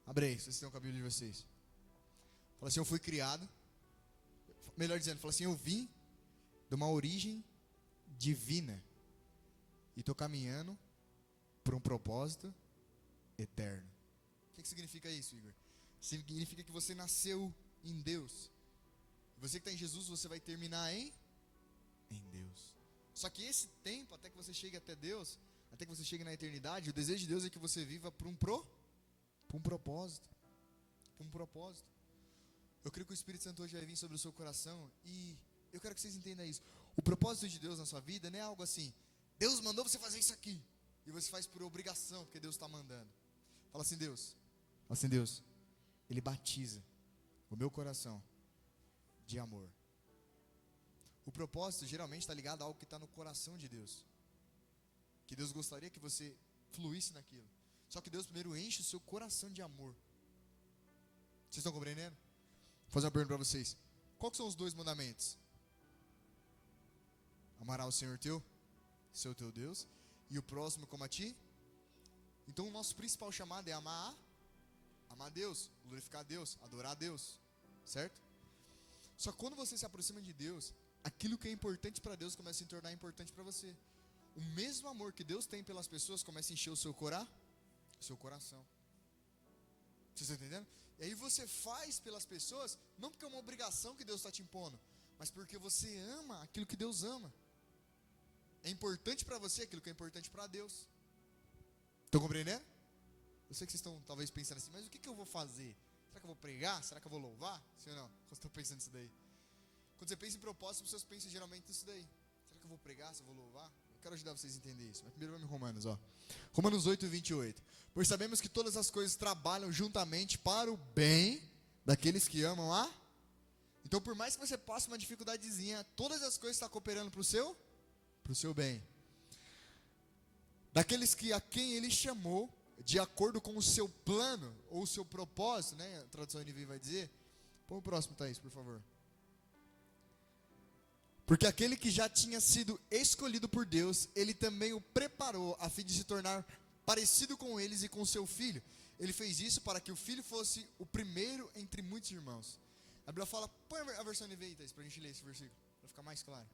Abre aí, vocês têm o cabelo de vocês. Fala assim, eu fui criado, melhor dizendo, fala assim, eu vim de uma origem divina e estou caminhando por um propósito eterno. O que significa isso, Igor? Significa que você nasceu em Deus. Você que está em Jesus, você vai terminar em Deus. Só que esse tempo, até que você chegue até Deus, até que você chegue na eternidade, o desejo de Deus é que você viva por um propósito. Por um propósito. Eu creio que o Espírito Santo hoje vai vir sobre o seu coração e eu quero que vocês entendam isso. O propósito de Deus na sua vida não é algo assim, Deus mandou você fazer isso aqui, e você faz por obrigação, porque Deus está mandando. Fala assim, Deus, Ele batiza o meu coração de amor. O propósito geralmente está ligado a algo que está no coração de Deus, que Deus gostaria que você fluísse naquilo. Só que Deus primeiro enche o seu coração de amor. Vocês estão compreendendo? Vou fazer uma pergunta para vocês. Quais são os 2 mandamentos? Amará o Senhor teu Deus, e o próximo como a ti. Então o nosso principal chamado é amar a Deus, glorificar a Deus, adorar a Deus, certo? Só que quando você se aproxima de Deus, aquilo que é importante para Deus começa a se tornar importante para você. O mesmo amor que Deus tem pelas pessoas começa a encher o seu coração. Vocês estão entendendo? E aí você faz pelas pessoas, não porque é uma obrigação que Deus está te impondo, mas porque você ama aquilo que Deus ama. É importante para você aquilo que é importante para Deus. Estão compreendendo? Eu sei que vocês estão talvez pensando assim, mas o que eu vou fazer? Será que eu vou pregar? Será que eu vou louvar? Sim ou não? Vocês estão pensando nisso daí? Quando você pensa em propósito, as pessoas pensam geralmente nisso daí. Será que eu vou pregar? Se eu vou louvar? Eu quero ajudar vocês a entender isso. Mas primeiro vamos em Romanos, ó. Romanos 8, 28. Pois sabemos que todas as coisas trabalham juntamente para o bem daqueles que amam a... Então, por mais que você passe uma dificuldadezinha, todas as coisas estão cooperando para o seu bem. Daqueles que a quem Ele chamou, de acordo com o seu plano, ou o seu propósito, né? A tradução NVI vai dizer. Põe o próximo, Thaís, por favor. Porque aquele que já tinha sido escolhido por Deus, Ele também o preparou a fim de se tornar parecido com eles e com seu filho. Ele fez isso para que o filho fosse o primeiro entre muitos irmãos. A Bíblia fala, põe a versão NVI, Thaís, para a gente ler esse versículo, para ficar mais claro.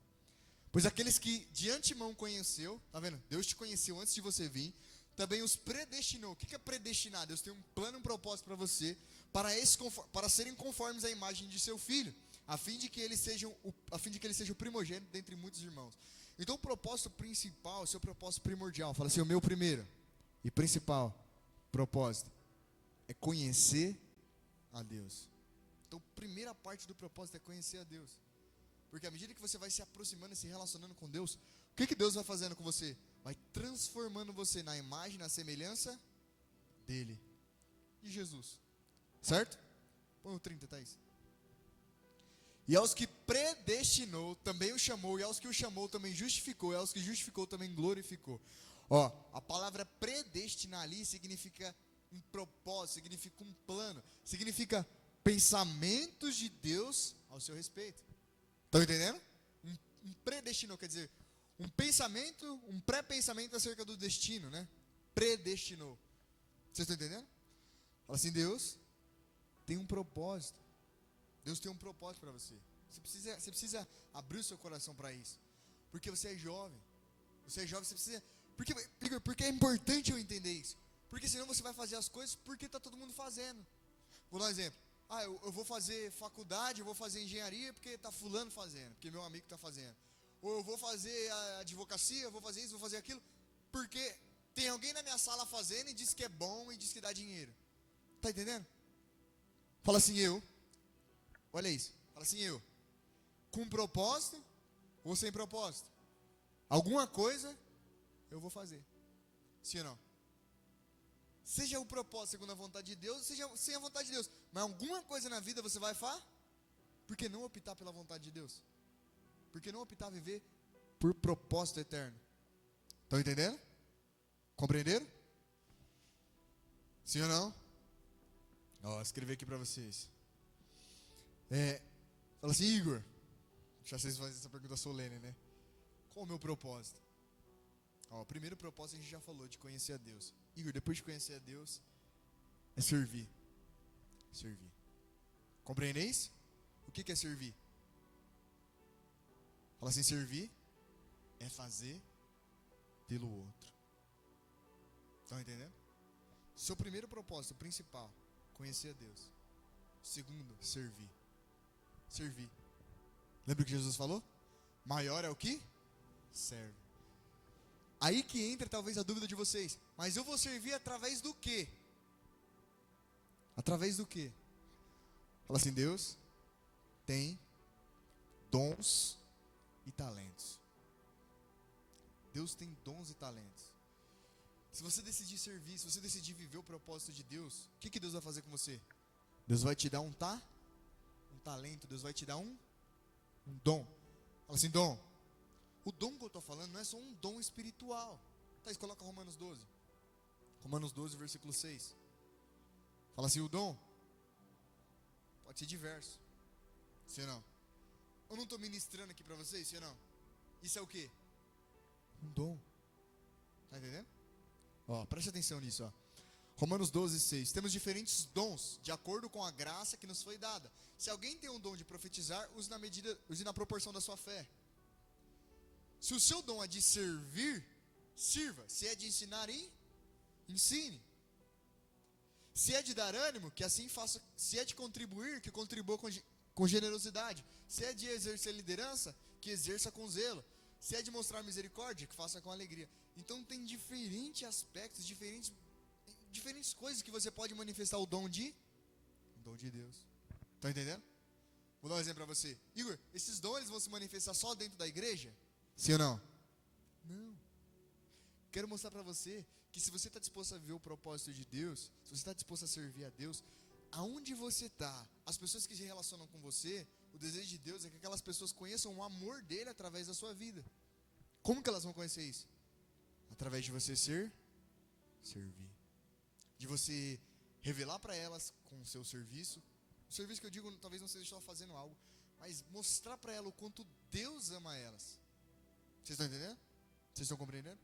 Pois aqueles que de antemão conheceu, tá vendo? Deus te conheceu antes de você vir, também os predestinou. O que é predestinar? Deus tem um plano, um propósito para você, para serem conformes à imagem de seu filho, a fim de que ele seja o primogênito dentre muitos irmãos. Então o propósito principal, o seu propósito primordial, fala assim, o meu primeiro e principal propósito é conhecer a Deus. Então a primeira parte do propósito é conhecer a Deus. Porque à medida que você vai se aproximando e se relacionando com Deus, o que Deus vai fazendo com você? Vai transformando você na imagem, na semelhança dEle. E Jesus. Certo? Põe o 30, Thaís. E aos que predestinou, também o chamou. E aos que o chamou, também justificou. E aos que justificou, também glorificou. Ó, a palavra predestinar ali significa um propósito, significa um plano, significa pensamentos de Deus ao seu respeito. Estão entendendo? Um predestinou, quer dizer, um pensamento, um pré-pensamento acerca do destino, né? Predestinou. Vocês estão entendendo? Fala assim, Deus tem um propósito. Deus tem um propósito para você. Você precisa abrir o seu coração para isso. Porque você é jovem. Você é jovem, você precisa... Porque é importante eu entender isso. Porque senão você vai fazer as coisas porque está todo mundo fazendo. Vou dar um exemplo. Eu vou fazer faculdade, eu vou fazer engenharia porque está fulano fazendo, porque meu amigo está fazendo. Ou eu vou fazer a advocacia, eu vou fazer isso, vou fazer aquilo, porque tem alguém na minha sala fazendo e diz que é bom e diz que dá dinheiro. Tá entendendo? Fala assim, olha isso, fala assim, com propósito ou sem propósito? Alguma coisa eu vou fazer. Sim ou não? Seja o propósito segundo a vontade de Deus, seja sem a vontade de Deus. Mas alguma coisa na vida você vai fazer? Por que não optar pela vontade de Deus? Por que não optar a viver por propósito eterno? Estão entendendo? Compreenderam? Sim ou não? Ó, escrevi aqui para vocês. Fala assim, Igor. Já vocês fazem essa pergunta solene, né? Qual o meu propósito? Ó, o primeiro propósito a gente já falou, de conhecer a Deus. Igor, depois de conhecer a Deus, é servir. Servir. Compreendeis? O que é servir? Fala assim, servir é fazer pelo outro. Estão entendendo? Seu primeiro propósito, principal, conhecer a Deus. Segundo, servir. Servir. Lembra o que Jesus falou? Maior é o que? Serve. Aí que entra talvez a dúvida de vocês. Mas eu vou servir através do quê? Através do quê? Fala assim, Deus tem dons e talentos. Deus tem dons e talentos. Se você decidir servir, se você decidir viver o propósito de Deus, o que Deus vai fazer com você? Deus vai te dar um talento, Deus vai te dar um dom. Fala assim, dom. O dom que eu estou falando não é só um dom espiritual. Tá, coloca Romanos 12. Romanos 12, versículo 6. Fala assim, o dom pode ser diverso. Sim ou não? Eu não estou ministrando aqui para vocês, sim ou não? Isso é o quê? Um dom. Tá entendendo? Ó, preste atenção nisso, ó. Romanos 12, 6. Temos diferentes dons, de acordo com a graça que nos foi dada. Se alguém tem um dom de profetizar, use na proporção da sua fé. Se o seu dom é de servir, sirva. Se é de ensinar, ensine. Se é de dar ânimo, que assim faça. Se é de contribuir, que contribua com generosidade. Se é de exercer liderança, que exerça com zelo. Se é de mostrar misericórdia, que faça com alegria. Então tem diferentes aspectos, diferentes coisas que você pode manifestar o dom de Deus. Tá entendendo? Vou dar um exemplo para você. Igor, esses dons eles vão se manifestar só dentro da igreja? Sim ou não? Não. Quero mostrar para você que se você está disposto a viver o propósito de Deus, se você está disposto a servir a Deus, aonde você está, as pessoas que se relacionam com você, o desejo de Deus é que aquelas pessoas conheçam o amor dele através da sua vida. Como que elas vão conhecer isso? Através de você servir. De você revelar para elas com o seu serviço. O serviço que eu digo talvez não seja só fazendo algo, mas mostrar para elas o quanto Deus ama elas. Vocês estão entendendo? Vocês estão compreendendo?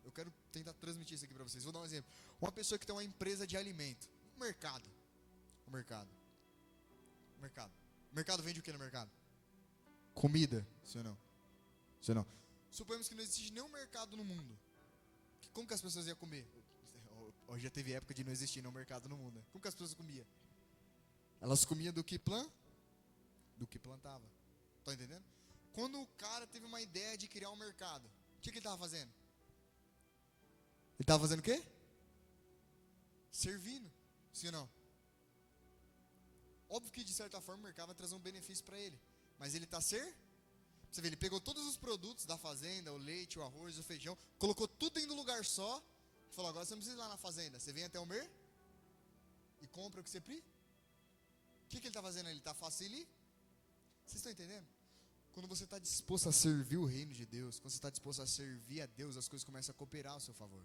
Eu quero tentar transmitir isso aqui para vocês. Vou dar um exemplo. Uma pessoa que tem uma empresa de alimento. O mercado. O mercado vende o que no mercado? Comida. Sim ou não? Sim ou não? Suponhamos que não existe nenhum mercado no mundo. Como que as pessoas iam comer? Hoje já teve época de não existir nenhum mercado no mundo. Né? Como que as pessoas comiam? Elas comiam do que plantava. Tá entendendo? Quando o cara teve uma ideia de criar um mercado, o que ele estava fazendo? Ele estava fazendo o quê? Servindo. Sim ou não? Óbvio que de certa forma o mercado vai trazer um benefício para ele. Mas ele está Você vê, ele pegou todos os produtos da fazenda, o leite, o arroz, o feijão, colocou tudo em um lugar só, e falou, agora você não precisa ir lá na fazenda, você vem até o e compra o que você precisa. O que ele está fazendo? Ele está facilitando. Vocês estão entendendo? Quando você está disposto a servir o reino de Deus, quando você está disposto a servir a Deus, as coisas começam a cooperar ao seu favor.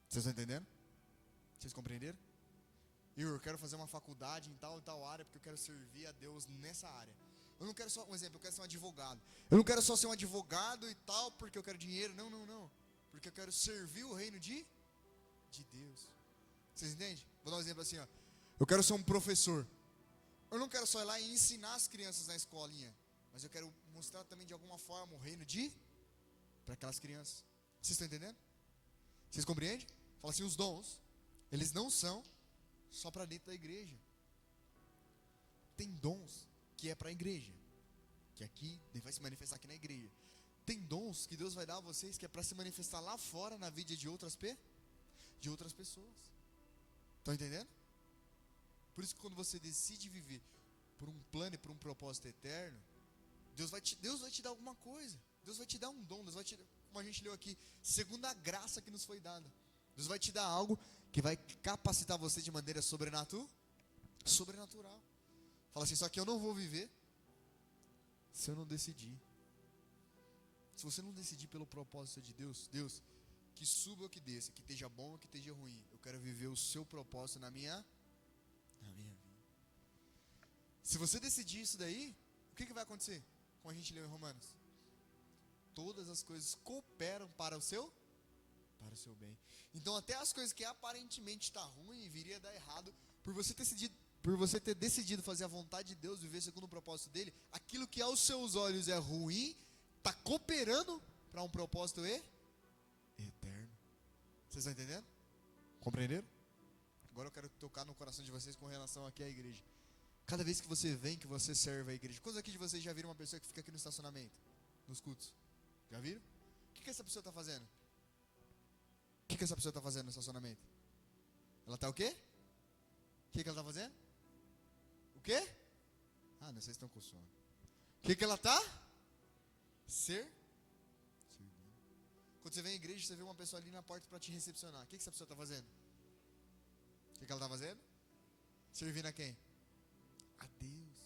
Vocês estão entendendo? Vocês compreenderam? Eu quero fazer uma faculdade em tal e tal área, porque eu quero servir a Deus nessa área. Eu não quero só, um exemplo, eu quero ser um advogado. Eu não quero só ser um advogado e tal, porque eu quero dinheiro. Não, não, não. Porque eu quero servir o reino de Deus. Vocês entendem? Vou dar um exemplo assim, ó. Eu quero ser um professor. Eu não quero só ir lá e ensinar as crianças na escolinha, mas eu quero mostrar também de alguma forma o reino para aquelas crianças. Vocês estão entendendo? Vocês compreendem? Fala assim, os dons, eles não são só para dentro da igreja. Tem dons que é para a igreja, que aqui vai se manifestar aqui na igreja. Tem dons que Deus vai dar a vocês que é para se manifestar lá fora na vida de outras pessoas. Estão entendendo? Por isso que quando você decide viver por um plano e por um propósito eterno, Deus vai te dar alguma coisa. Deus vai te dar um dom. Deus vai te dar, como a gente leu aqui, segundo a graça que nos foi dada. Deus vai te dar algo que vai capacitar você de maneira sobrenatural. Fala assim, só que eu não vou viver se eu não decidir. Se você não decidir pelo propósito de Deus, que suba ou que desça, que esteja bom ou que esteja ruim, eu quero viver o seu propósito na minha vida. Se você decidir isso daí, o que vai acontecer? Como a gente leu em Romanos, todas as coisas cooperam para o seu bem. Então até as coisas que aparentemente está ruim e viria a dar errado, por você ter decidido fazer a vontade de Deus, viver segundo o propósito dele, aquilo que aos seus olhos é ruim, está cooperando para um propósito eterno. Vocês estão entendendo? Compreenderam? Agora eu quero tocar no coração de vocês com relação aqui à igreja. Cada vez que você vem, que você serve a igreja. Quantos aqui de vocês já viram uma pessoa que fica aqui no estacionamento? Nos cultos? Já viram? O que essa pessoa está fazendo? O que essa pessoa está fazendo no estacionamento? Ela está o quê? O que ela está fazendo? O quê? Ah, não, vocês estão com sono. O que ela está? Servindo. Quando você vem à igreja, você vê uma pessoa ali na porta para te recepcionar. O que essa pessoa está fazendo? O que ela está fazendo? Servindo a quem? A Deus.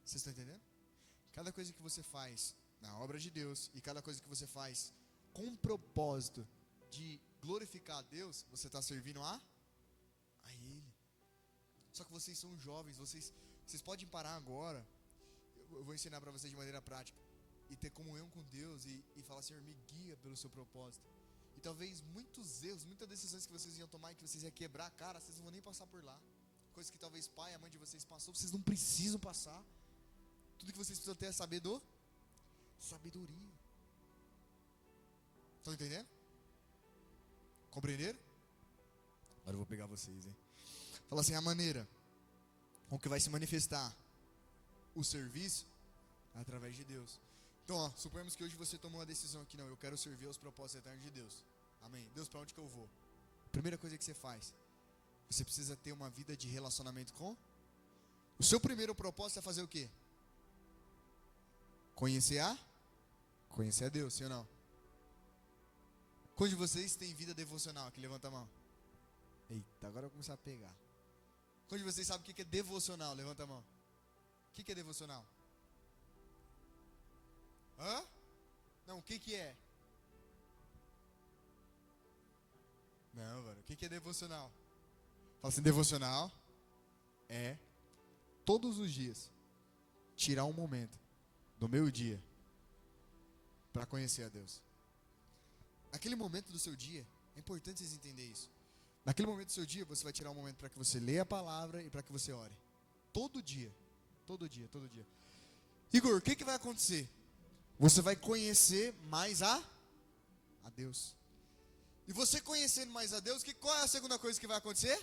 Vocês estão entendendo? Cada coisa que você faz na obra de Deus e cada coisa que você faz com propósito de glorificar a Deus, você está servindo a Ele. Só que vocês são jovens, vocês podem parar agora. Eu vou ensinar para vocês de maneira prática e ter comunhão com Deus e falar, Senhor, me guia pelo seu propósito. E talvez muitos erros, muitas decisões que vocês iam tomar e que vocês iam quebrar a cara, vocês não vão nem passar por lá. Coisas que talvez pai, a mãe de vocês passou, vocês não precisam passar. Tudo que vocês precisam ter é sabedoria. Estão entendendo? Compreenderam? Agora eu vou pegar vocês, hein? Fala assim, a maneira com que vai se manifestar o serviço é através de Deus. Então, ó, suponhamos que hoje você tomou uma decisão aqui, não, eu quero servir aos propósitos eternos de Deus. Amém. Deus, para onde que eu vou? Primeira coisa que você faz, você precisa ter uma vida de relacionamento com o seu primeiro propósito é fazer o quê? Conhecer a Deus, sim ou não? Quantos de vocês têm vida devocional aqui? Levanta a mão. Eita, agora eu vou começar a pegar. Quantos de vocês sabem o que é devocional? Levanta a mão. O que é devocional? Hã? Não, o que é? Não, mano, o que é devocional? Fala assim, devocional é todos os dias tirar um momento do meu dia para conhecer a Deus. Naquele momento do seu dia, é importante vocês entenderem isso. Naquele momento do seu dia, você vai tirar um momento para que você leia a palavra e para que você ore. Todo dia. Igor, o que vai acontecer? Você vai conhecer mais a Deus. E você conhecendo mais a Deus, qual é a segunda coisa que vai acontecer?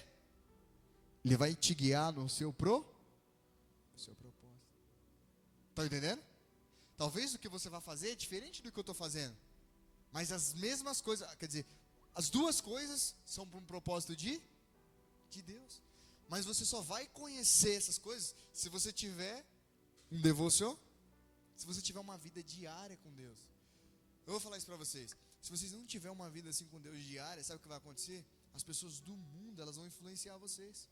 Ele vai te guiar no seu propósito. Está entendendo? Talvez o que você vai fazer é diferente do que eu estou fazendo. Mas as mesmas coisas, quer dizer, as duas coisas são para um propósito de Deus. Mas você só vai conhecer essas coisas se você tiver um devoção, se você tiver uma vida diária com Deus. Eu vou falar isso para vocês. Se vocês não tiverem uma vida assim com Deus diária, sabe o que vai acontecer? As pessoas do mundo, elas vão influenciar vocês.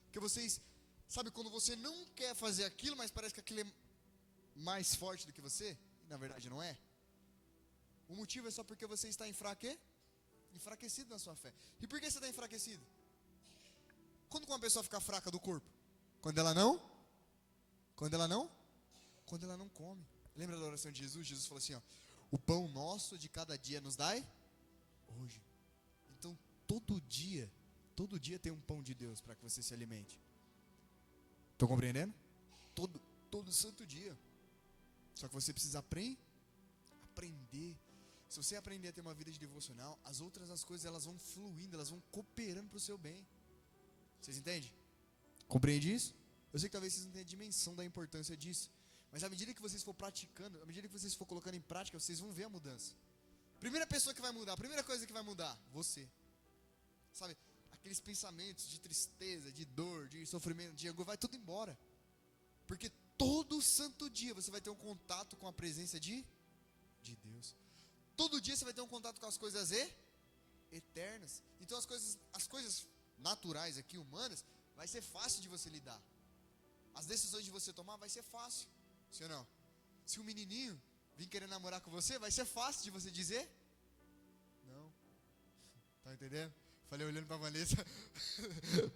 Porque vocês, sabe quando você não quer fazer aquilo, mas parece que aquilo mais forte do que você, e na verdade não é. O motivo é só porque você está enfraquecido na sua fé. E por que você está enfraquecido? Quando uma pessoa fica fraca do corpo? Quando ela não come. Lembra da oração de Jesus? Jesus falou assim, ó, o pão nosso de cada dia nos dai hoje. Então, todo dia tem um pão de Deus para que você se alimente. Estão compreendendo? Todo santo dia. Só que você precisa aprender. Se você aprender a ter uma vida de devocional, as coisas elas vão fluindo, elas vão cooperando para o seu bem. Vocês entendem? Compreende isso? Eu sei que talvez vocês não tenham a dimensão da importância disso. Mas à medida que vocês for praticando, à medida que vocês for colocando em prática, vocês vão ver a mudança. Primeira pessoa que vai mudar, a primeira coisa que vai mudar, você. Sabe, aqueles pensamentos de tristeza, de dor, de sofrimento, de angústia, vai tudo embora. Porque todo santo dia você vai ter um contato com a presença de Deus. Todo dia você vai ter um contato com as coisas eternas. Então as coisas naturais aqui, humanas, vai ser fácil de você lidar. As decisões de você tomar vai ser fácil. Sim ou não? Se um menininho vir querer namorar com você, vai ser fácil de você dizer? Não. Tá entendendo? Falei olhando pra Vanessa,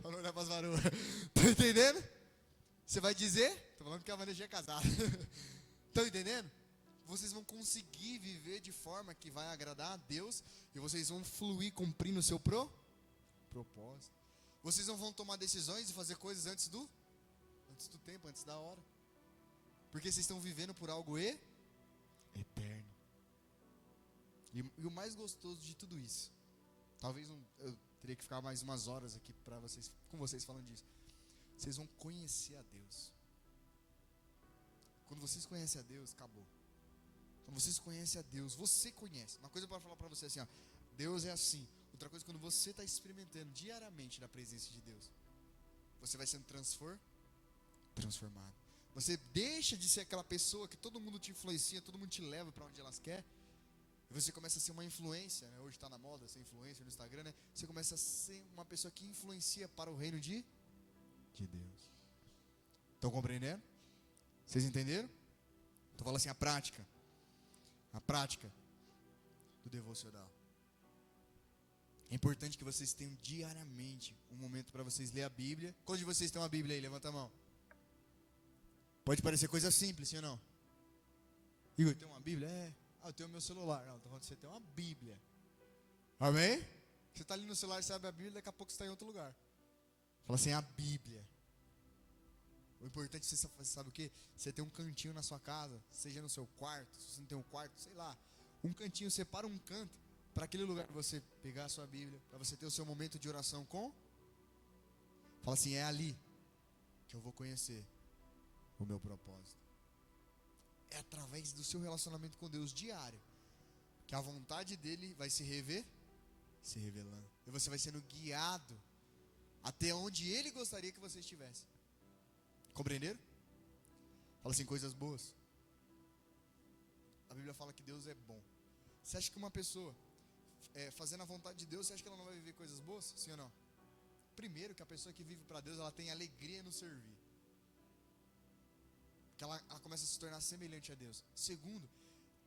falando olhar pras varoas. Tá entendendo? Você vai dizer? Tô falando que a Vanessa já é casada. Estão entendendo? Vocês vão conseguir viver de forma que vai agradar a Deus e vocês vão fluir cumprindo o seu propósito. Vocês não vão tomar decisões e fazer coisas antes do tempo, antes da hora. Porque vocês estão vivendo por algo eterno. E o mais gostoso de tudo isso, talvez eu teria que ficar mais umas horas aqui com vocês falando disso. Vocês vão conhecer a Deus. Quando vocês conhecem a Deus, acabou. Quando vocês conhecem a Deus, você conhece. Uma coisa eu posso falar para você assim, ó, Deus é assim. Outra coisa, quando você está experimentando diariamente na presença de Deus, você vai sendo transformado. Você deixa de ser aquela pessoa que todo mundo te influencia, todo mundo te leva para onde elas querem. E você começa a ser uma influência, né? Hoje está na moda ser influencer no Instagram, né? Você começa a ser uma pessoa que influencia para o reino de Deus. Estão compreendendo? Vocês entenderam? Então fala assim, a prática do devocional. É importante que vocês tenham diariamente um momento para vocês ler a Bíblia. Quantos de vocês têm uma Bíblia aí? Levanta a mão. Pode parecer coisa simples, sim ou não? Igor, tem uma Bíblia? Eu tenho o meu celular. Não, estou falando que você tem uma Bíblia. Amém? Você está ali no celular, você abre a Bíblia, daqui a pouco você está em outro lugar. Fala assim, a Bíblia. O importante é você sabe o quê? Você tem um cantinho na sua casa, seja no seu quarto, se você não tem um quarto, sei lá. Um cantinho, separa um canto para aquele lugar para você pegar a sua Bíblia, para você ter o seu momento de oração com. Fala assim, é ali que eu vou conhecer o meu propósito. É através do seu relacionamento com Deus diário que a vontade dele vai se revelando. E você vai sendo guiado até onde ele gostaria que você estivesse. Compreenderam? Fala assim, coisas boas. A Bíblia fala que Deus é bom. Você acha que uma pessoa fazendo a vontade de Deus, você acha que ela não vai viver coisas boas? Sim ou não? Primeiro, que a pessoa que vive para Deus, ela tem alegria no servir. Que ela começa a se tornar semelhante a Deus. Segundo,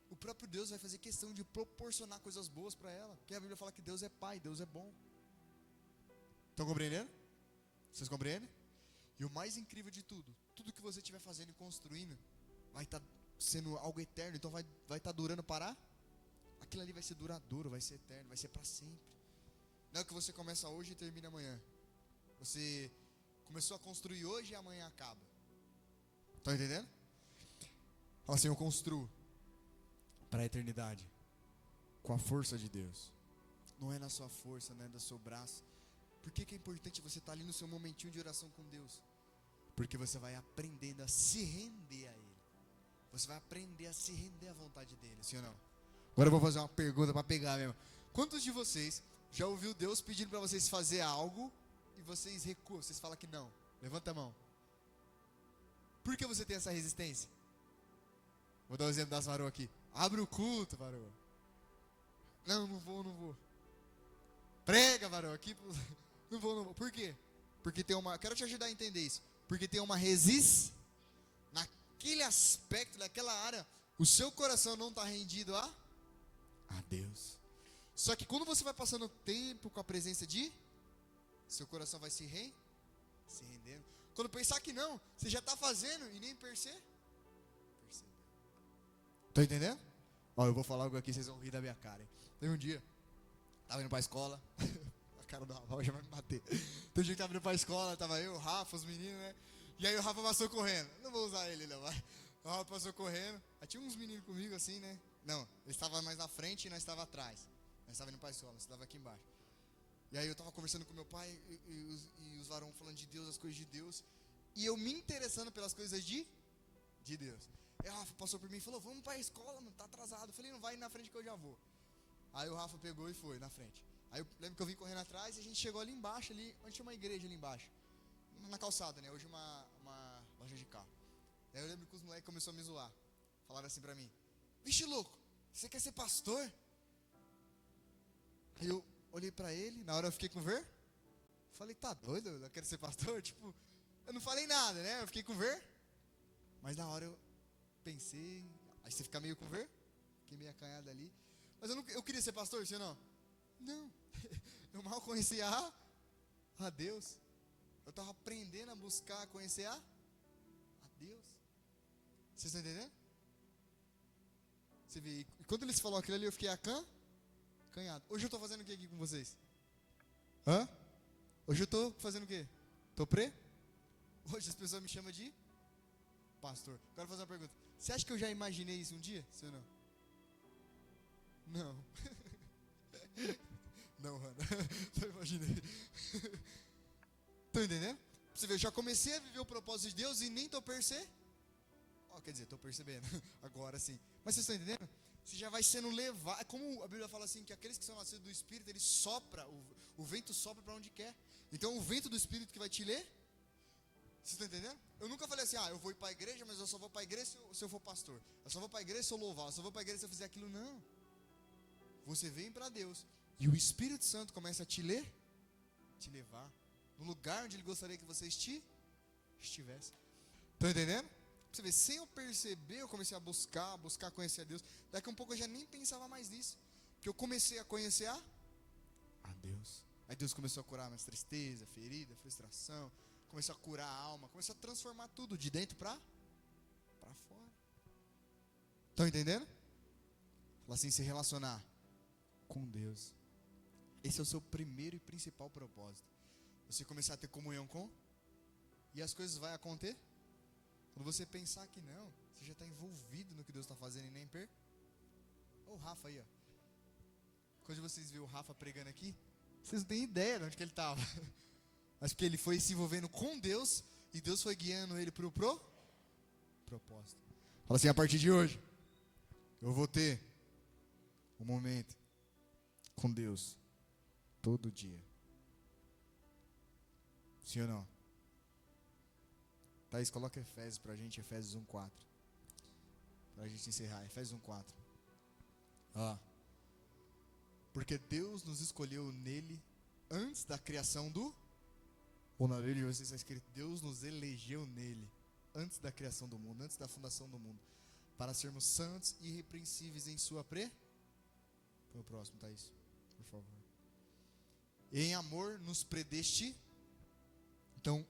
o próprio Deus vai fazer questão de proporcionar coisas boas para ela. Porque a Bíblia fala que Deus é Pai, Deus é bom. Estão compreendendo? Vocês compreendem? E o mais incrível de tudo que você estiver fazendo e construindo, vai estar sendo algo eterno. Então vai estar durando para. Aquilo ali vai ser duradouro, vai ser eterno, vai ser para sempre. Não é que você começa hoje e termina amanhã. Você começou a construir hoje e amanhã acaba. Estão entendendo? Fala assim, eu construo para a eternidade com a força de Deus. Não é na sua força, não é do seu braço. Por que é importante você estar ali no seu momentinho de oração com Deus? Porque você vai aprendendo a se render a Ele. Você vai aprender a se render à vontade dEle, sim ou não? Agora eu vou fazer uma pergunta para pegar mesmo. Quantos de vocês já ouviu Deus pedindo para vocês fazer algo e vocês recuam, vocês falam que não? Levanta a mão. Por que você tem essa resistência? Vou dar o exemplo das varoas aqui. Abre o culto, varoa. Não vou. Prega, varoa, aqui. Não vou. Por quê? Porque tem uma... Quero te ajudar a entender isso. Porque tem uma resistência. naquele aspecto, naquela área, o seu coração não está rendido a Deus. Só que quando você vai passando tempo com a presença de, seu coração vai se rendendo. Quando pensar que não, você já está fazendo e nem percebeu. Tá entendendo? Ó, eu vou falar algo aqui, vocês vão rir da minha cara, hein? Teve um dia, tava indo pra escola, a cara do Rafa já vai me bater. Teve um dia que tava indo pra escola, tava eu, o Rafa, os meninos, né? E aí o Rafa passou correndo. Não vou usar ele, não, vai. O Rafa passou correndo. Aí tinha uns meninos comigo assim, né? Não, eles estavam mais na frente e nós estávamos atrás. Nós estávamos indo pra escola, nós estávamos aqui embaixo. E aí eu tava conversando com meu pai e os varões falando de Deus, as coisas de Deus. E eu me interessando pelas coisas de Deus. Aí o Rafa passou por mim e falou, vamos pra escola, mano, tá atrasado. Eu falei, não vai na frente que eu já vou. Aí o Rafa pegou e foi na frente. Aí eu lembro que eu vim correndo atrás e a gente chegou ali embaixo, ali, onde tinha uma igreja ali embaixo. Na calçada, né? Hoje uma loja de carro. Aí eu lembro que os moleques começaram a me zoar. Falaram assim pra mim, vixe louco, você quer ser pastor? Aí eu olhei pra ele, na hora eu fiquei com ver. Falei, tá doido? Eu quero ser pastor? Tipo, eu não falei nada, né? Eu fiquei com ver. Mas na hora eu pensei, aí você fica meio com ver. Fiquei meio acanhado ali. Mas eu queria ser pastor, sim ou não? Não. Eu mal conhecia a Deus. Eu estava aprendendo a buscar, a conhecer a Deus. Vocês estão entendendo? Você vê, e quando eles falaram aquilo ali, eu fiquei acanhado. Hoje eu estou fazendo o que aqui com vocês? Hã? Hoje eu estou fazendo o quê? Hoje as pessoas me chamam de pastor. Quero fazer uma pergunta. Você acha que eu já imaginei isso um dia? Sim ou não? Não. Não, Ana. Não imaginei. Estão entendendo? Você vê, eu já comecei a viver o propósito de Deus e nem estou percebendo. Quer dizer, estou percebendo. Agora sim. Mas vocês estão entendendo? Você já vai sendo levado. Como a Bíblia fala assim, que aqueles que são nascidos do Espírito, ele sopra, o vento sopra para onde quer. Então o vento do Espírito que vai te ler. Vocês estão entendendo? Eu nunca falei assim, eu vou ir para a igreja, mas eu só vou para a igreja se eu for pastor. Eu só vou para a igreja se eu louvar. Eu só vou para a igreja se eu fizer aquilo. Não. Você vem para Deus e o Espírito Santo começa a te levar no lugar onde Ele gostaria que você estivesse. Estão entendendo? Você vê, sem eu perceber, eu comecei a buscar conhecer a Deus. Daqui a um pouco eu já nem pensava mais nisso. Porque eu comecei a conhecer a Deus. Aí Deus começou a curar minhas tristezas, ferida, frustração. Começou a curar a alma. Começou a transformar tudo de dentro para fora. Estão entendendo? Fala assim, se relacionar com Deus. Esse é o seu primeiro e principal propósito. Você começar a ter comunhão com. E as coisas vão acontecer. Quando você pensar que não, você já está envolvido no que Deus está fazendo e nem Olha o Rafa aí, ó. Quando vocês viram o Rafa pregando aqui, vocês não têm ideia de onde que ele estava. Mas porque ele foi se envolvendo com Deus e Deus foi guiando ele para o propósito. Fala assim, a partir de hoje, eu vou ter um momento com Deus todo dia. Sim ou não? Thaís, coloca Efésios pra gente, Efésios 1:4. Pra gente encerrar, Efésios 1:4. Porque Deus nos escolheu nele antes da criação do... Ou na Bíblia de vocês está escrito, Deus nos elegeu nele antes da criação do mundo, antes da fundação do mundo, para sermos santos e irrepreensíveis em sua Põe o próximo, Thaís, por favor. Em amor nos Então,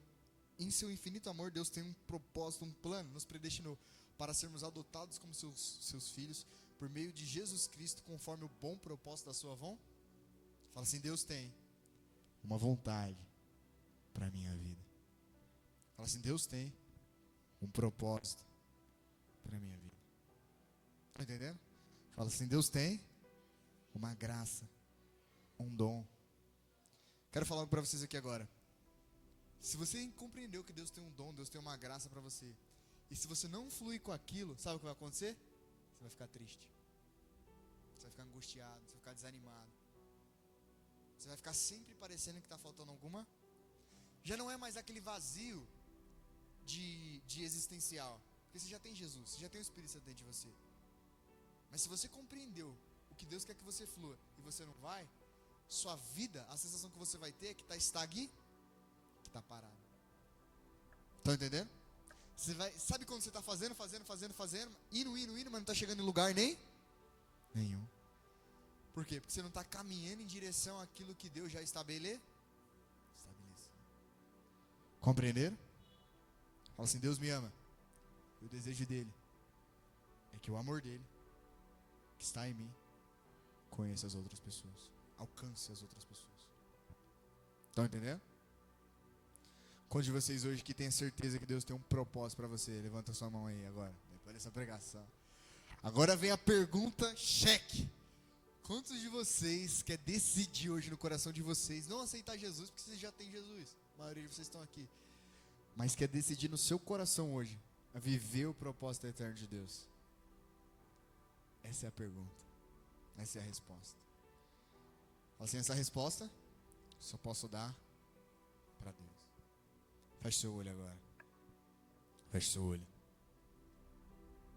em seu infinito amor, Deus tem um propósito, um plano, nos predestinou para sermos adotados como seus filhos, por meio de Jesus Cristo, conforme o bom propósito da sua vontade. Fala assim, Deus tem uma vontade para a minha vida. Fala assim, Deus tem um propósito para a minha vida. Está entendendo? Fala assim, Deus tem uma graça, um dom. Quero falar para vocês aqui agora. Se você compreendeu que Deus tem um dom, Deus tem uma graça para você, e se você não fluir com aquilo, sabe o que vai acontecer? Você vai ficar triste. Você vai ficar angustiado, você vai ficar desanimado. Você vai ficar sempre parecendo que está faltando alguma. Já não é mais aquele vazio de existencial. Porque você já tem Jesus, você já tem o Espírito Santo dentro de você. Mas se você compreendeu o que Deus quer que você flua e você não vai, sua vida, a sensação que você vai ter é que está estagnado, que está parado. Estão entendendo? Você vai, sabe quando você está fazendo, indo, mas não está chegando em lugar nenhum. Por quê? Porque você não está caminhando em direção àquilo que Deus já estabeleceu. Compreenderam? Fala assim, Deus me ama. E o desejo dele é que o amor dele, que está em mim, conheça as outras pessoas, alcance as outras pessoas. Estão entendendo? Quantos de vocês hoje que tem certeza que Deus tem um propósito para você? Levanta sua mão aí agora, depois dessa pregação. Agora vem a pergunta cheque. Quantos de vocês quer decidir hoje no coração de vocês não aceitar Jesus, porque vocês já têm Jesus? A maioria de vocês estão aqui. Mas quer decidir no seu coração hoje a viver o propósito eterno de Deus? Essa é a pergunta. Essa é a resposta. Fala assim, essa resposta só posso dar para Deus. Feche seu olho agora. Feche seu olho.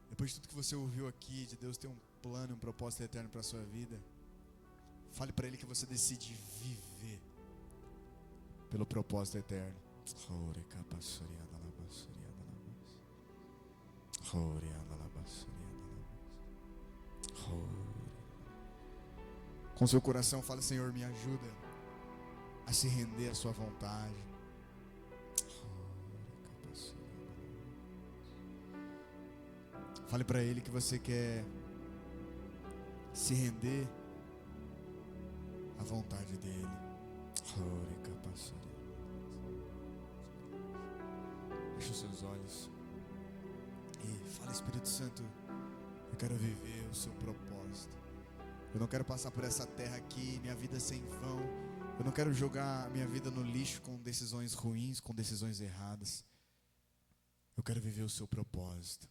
Depois de tudo que você ouviu aqui, de Deus ter um plano, um propósito eterno para a sua vida, fale para Ele que você decide viver pelo propósito eterno. Com seu coração, fale, Senhor, me ajuda a se render à sua vontade. Fale para Ele que você quer se render à vontade dEle. Feche os seus olhos e fala, Espírito Santo, eu quero viver o seu propósito. Eu não quero passar por essa terra aqui, minha vida sem vão. Eu não quero jogar minha vida no lixo com decisões ruins, com decisões erradas. Eu quero viver o seu propósito.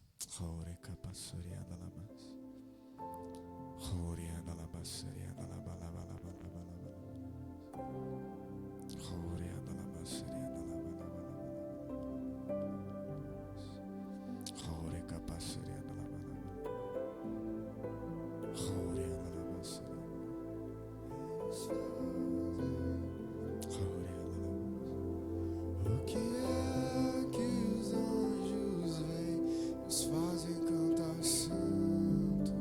O que é que os anjos vêm, nos fazem cantar santo?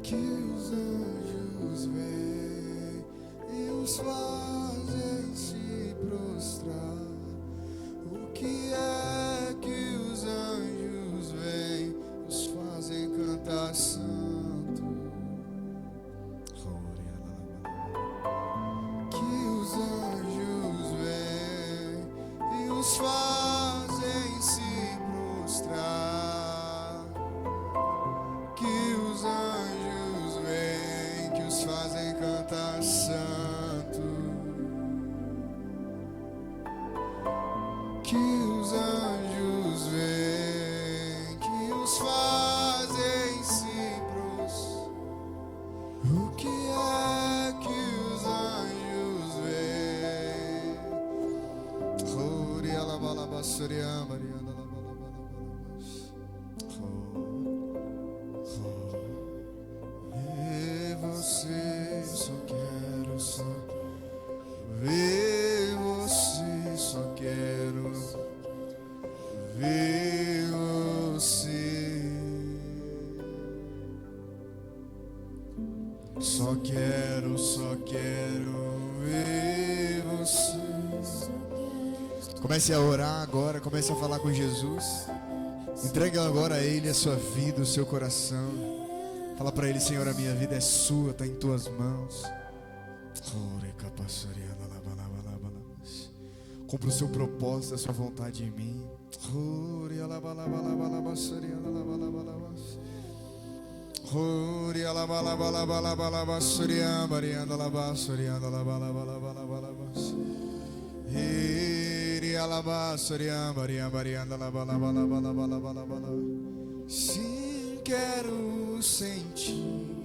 Que os anjos vêm e os fazem se prostrar. O que é que os anjos vêm, nos fazem cantar santo? Nos fazem se prostrar, que os anjos vêm, que os fazem cantar santo, que os anjos vêm, que os fazem se prostrar. O que é que os anjos vêm? Ver você, só quero só ver você, só quero ver você, só quero ver você. Comece a orar agora, comece a falar com Jesus. Entregue agora a Ele a sua vida, o seu coração. Fala para Ele, Senhor, a minha vida é sua, está em tuas mãos. Cumpra o seu propósito, a sua vontade em mim. Sim, quero sentir